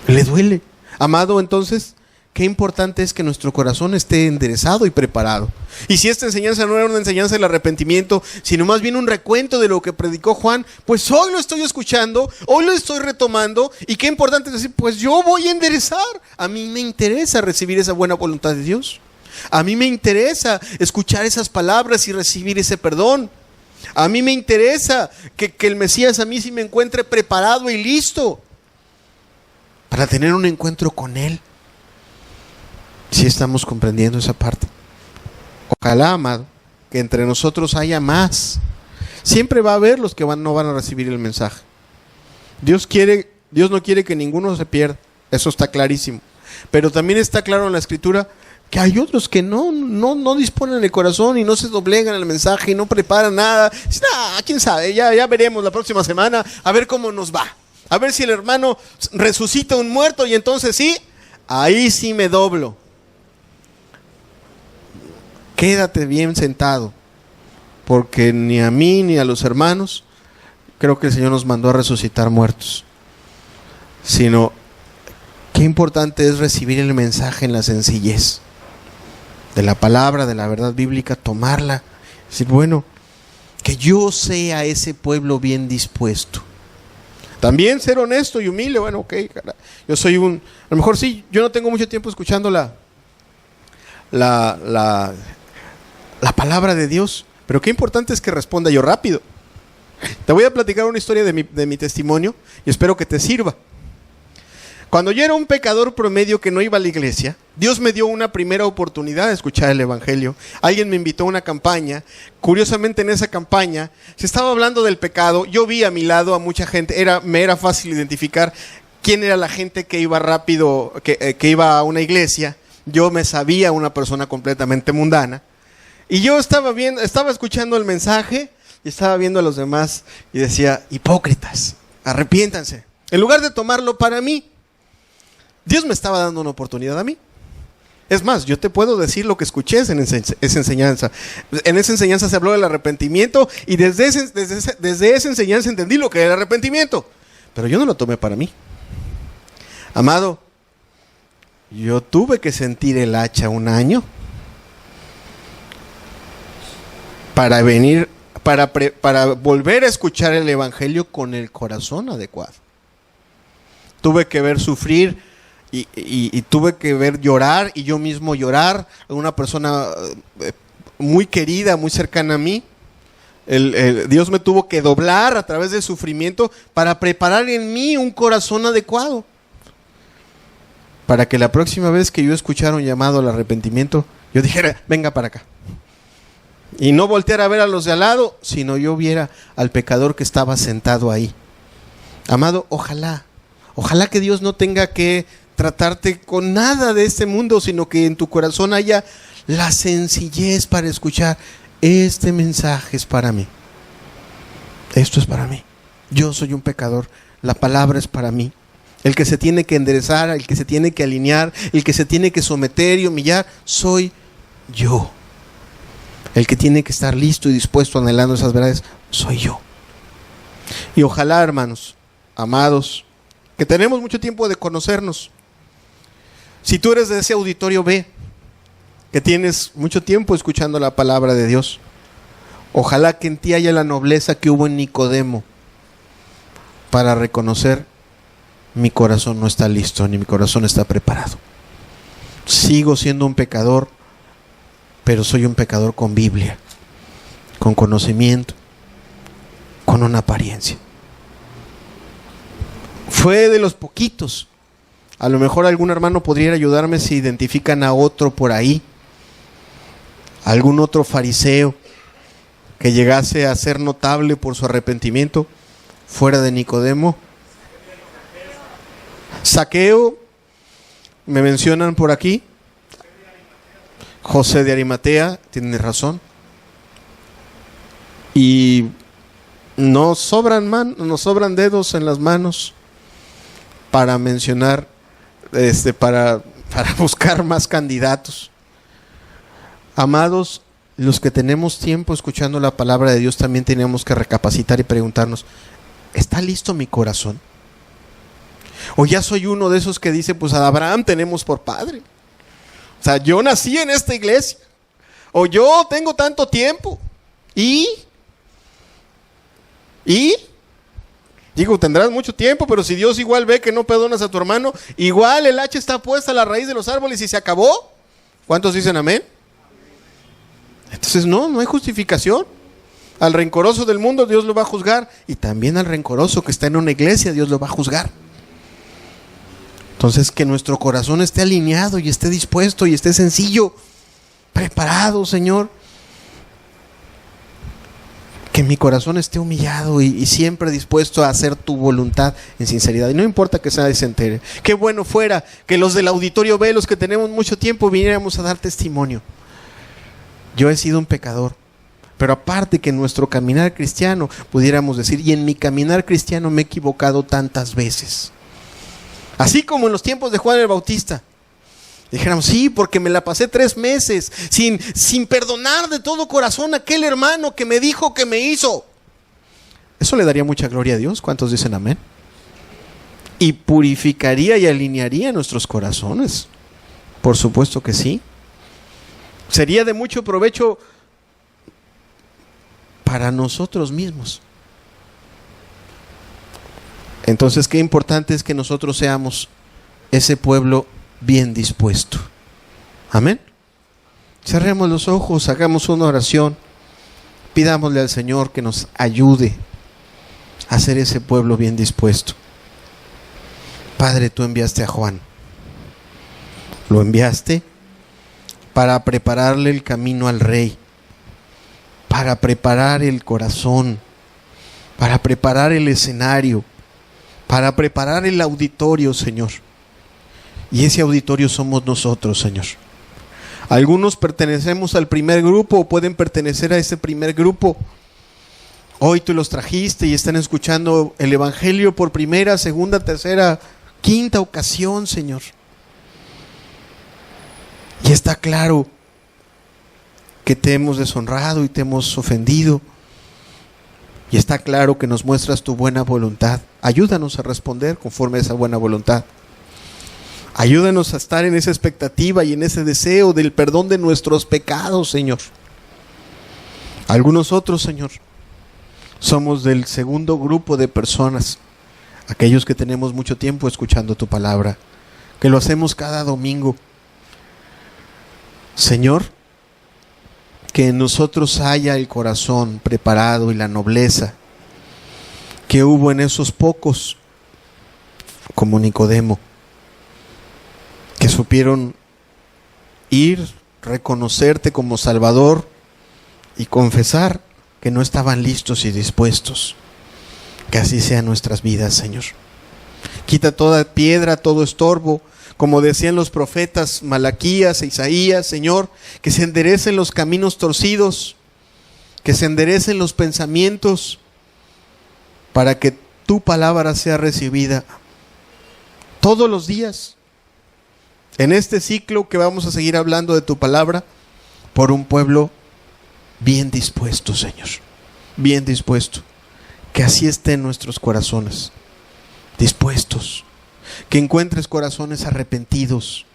Le duele. Amado, entonces, qué importante es que nuestro corazón esté enderezado y preparado. Y si esta enseñanza no era una enseñanza del arrepentimiento, sino más bien un recuento de lo que predicó Juan, pues hoy lo estoy escuchando, hoy lo estoy retomando, y qué importante es decir, pues yo voy a enderezar. A mí me interesa recibir esa buena voluntad de Dios. A mí me interesa escuchar esas palabras y recibir ese perdón. A mí me interesa que el Mesías a mí sí me encuentre preparado y listo para tener un encuentro con Él. Si estamos comprendiendo esa parte. Ojalá, amado, que entre nosotros haya más. Siempre va a haber los que no van a recibir el mensaje. Dios no quiere que ninguno se pierda. Eso está clarísimo. Pero también está claro en la Escritura que hay otros que no disponen el corazón y no se doblegan al mensaje y no preparan nada. Dicen, quién sabe, ya veremos la próxima semana a ver cómo nos va. A ver si el hermano resucita un muerto y entonces sí, ahí sí me doblo. Quédate bien sentado, porque ni a mí ni a los hermanos creo que el Señor nos mandó a resucitar muertos, sino qué importante es recibir el mensaje en la sencillez de la palabra, de la verdad bíblica, tomarla, decir, bueno, que yo sea ese pueblo bien dispuesto. También ser honesto y humilde. Bueno, ok, yo soy a lo mejor sí, yo no tengo mucho tiempo escuchando la palabra de Dios, pero qué importante es que responda yo rápido. Te voy a platicar una historia de mi testimonio y espero que te sirva. Cuando yo era un pecador promedio que no iba a la iglesia, Dios me dio una primera oportunidad de escuchar el evangelio. Alguien me invitó a una campaña. Curiosamente, en esa campaña se estaba hablando del pecado. Yo vi a mi lado a mucha gente. Me era fácil identificar quién era la gente que iba rápido, que iba a una iglesia. Yo me sabía una persona completamente mundana. Y yo estaba escuchando el mensaje y estaba viendo a los demás y decía, hipócritas, arrepiéntanse. En lugar de tomarlo para mí, Dios me estaba dando una oportunidad a mí. Es más, yo te puedo decir lo que escuché en esa enseñanza. En esa enseñanza se habló del arrepentimiento y desde esa enseñanza entendí lo que era el arrepentimiento. Pero yo no lo tomé para mí. Amado, yo tuve que sentir el hacha un año. para venir, para volver a escuchar el evangelio con el corazón adecuado. Tuve que ver sufrir y tuve que ver llorar y yo mismo llorar a una persona muy querida, muy cercana a mí. Dios me tuvo que doblar a través del sufrimiento para preparar en mí un corazón adecuado, para que la próxima vez que yo escuchara un llamado al arrepentimiento, yo dijera, venga para acá. Y no volteara a ver a los de al lado, sino yo viera al pecador que estaba sentado ahí. Amado, ojalá que Dios no tenga que tratarte con nada de este mundo, sino que en tu corazón haya la sencillez para escuchar, este mensaje es para mí. Esto es para mí. Yo soy un pecador. La palabra es para mí. El que se tiene que enderezar, el que se tiene que alinear, el que se tiene que someter y humillar, soy yo. El que tiene que estar listo y dispuesto anhelando esas verdades, soy yo. Y ojalá, hermanos, amados, que tenemos mucho tiempo de conocernos. Si tú eres de ese auditorio B, que tienes mucho tiempo escuchando la palabra de Dios, ojalá que en ti haya la nobleza que hubo en Nicodemo para reconocer: mi corazón no está listo, ni mi corazón está preparado. Sigo siendo un pecador, pero soy un pecador con Biblia, con conocimiento, con una apariencia. Fue de los poquitos. A lo mejor algún hermano podría ayudarme si identifican a otro por ahí, algún otro fariseo que llegase a ser notable por su arrepentimiento fuera de Nicodemo. Zaqueo, me mencionan por aquí. José de Arimatea, tiene razón. Y nos sobran dedos en las manos para mencionar, para buscar más candidatos. Amados, los que tenemos tiempo escuchando la palabra de Dios también tenemos que recapacitar y preguntarnos: ¿está listo mi corazón? O ya soy uno de esos que dice, pues a Abraham tenemos por padre. O sea, yo nací en esta iglesia. O yo tengo tanto tiempo. Y digo, tendrás mucho tiempo, pero si Dios igual ve que no perdonas a tu hermano, igual el hacha está puesta a la raíz de los árboles y se acabó. ¿Cuántos dicen amén? Entonces no hay justificación. Al rencoroso del mundo Dios lo va a juzgar, y también al rencoroso que está en una iglesia Dios lo va a juzgar. Entonces, que nuestro corazón esté alineado y esté dispuesto y esté sencillo, preparado, Señor. Que mi corazón esté humillado y siempre dispuesto a hacer tu voluntad en sinceridad. Y no importa que nadie se entere. Qué bueno fuera que los del auditorio B, los que tenemos mucho tiempo, viniéramos a dar testimonio. Yo he sido un pecador, pero aparte que en nuestro caminar cristiano pudiéramos decir, y en mi caminar cristiano me he equivocado tantas veces. Así como en los tiempos de Juan el Bautista. Dijéramos, sí, porque me la pasé 3 meses sin perdonar de todo corazón a aquel hermano que me dijo, que me hizo. Eso le daría mucha gloria a Dios. ¿Cuántos dicen amén? Y purificaría y alinearía nuestros corazones. Por supuesto que sí. Sería de mucho provecho para nosotros mismos. Entonces, qué importante es que nosotros seamos ese pueblo bien dispuesto. Amén. Cerremos los ojos, hagamos una oración, pidámosle al Señor que nos ayude a ser ese pueblo bien dispuesto. Padre, tú enviaste a Juan. Lo enviaste para prepararle el camino al Rey, para preparar el corazón, para preparar el escenario, para preparar el auditorio, Señor. Y ese auditorio somos nosotros, Señor. Algunos pertenecemos al primer grupo o pueden pertenecer a ese primer grupo. Hoy tú los trajiste y están escuchando el Evangelio por primera, segunda, tercera, quinta ocasión, Señor. Y está claro que te hemos deshonrado y te hemos ofendido. Y está claro que nos muestras tu buena voluntad. Ayúdanos a responder conforme a esa buena voluntad. Ayúdanos a estar en esa expectativa y en ese deseo del perdón de nuestros pecados, Señor. Algunos otros, Señor, somos del segundo grupo de personas, aquellos que tenemos mucho tiempo escuchando tu palabra, que lo hacemos cada domingo. Señor, que en nosotros haya el corazón preparado y la nobleza que hubo en esos pocos, como Nicodemo, que supieron ir, reconocerte como Salvador y confesar que no estaban listos y dispuestos. Que así sean nuestras vidas, Señor. Quita toda piedra, todo estorbo, como decían los profetas Malaquías e Isaías, Señor, que se enderecen los caminos torcidos, que se enderecen los pensamientos, para que tu palabra sea recibida todos los días, en este ciclo que vamos a seguir hablando de tu palabra, por un pueblo bien dispuesto, Señor, bien dispuesto. Que así estén nuestros corazones, dispuestos. Que encuentres corazones arrepentidos,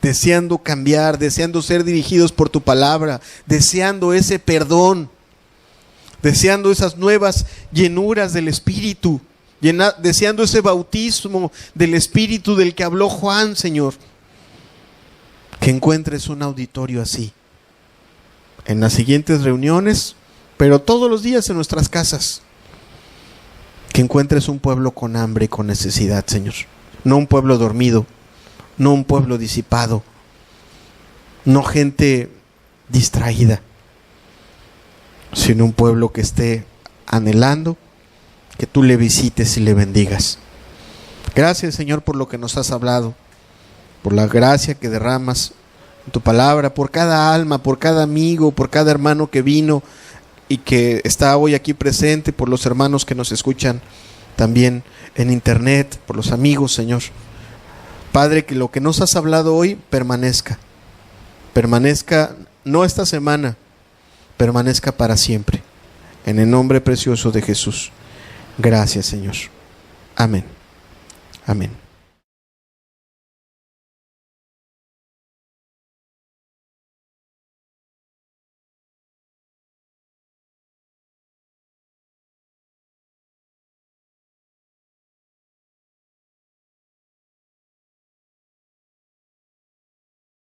deseando cambiar, deseando ser dirigidos por tu palabra, deseando ese perdón, deseando esas nuevas llenuras del Espíritu, deseando ese bautismo del Espíritu del que habló Juan, Señor. Que encuentres un auditorio así, en las siguientes reuniones, pero todos los días en nuestras casas. Que encuentres un pueblo con hambre y con necesidad, Señor. No un pueblo dormido, no un pueblo disipado, no gente distraída, sino un pueblo que esté anhelando que tú le visites y le bendigas. Gracias, Señor, por lo que nos has hablado, por la gracia que derramas en tu palabra, por cada alma, por cada amigo, por cada hermano que vino y que está hoy aquí presente, por los hermanos que nos escuchan también en internet, por los amigos, Señor. Padre, que lo que nos has hablado hoy permanezca no esta semana, permanezca para siempre. En el nombre precioso de Jesús. Gracias, Señor. Amén. Amén.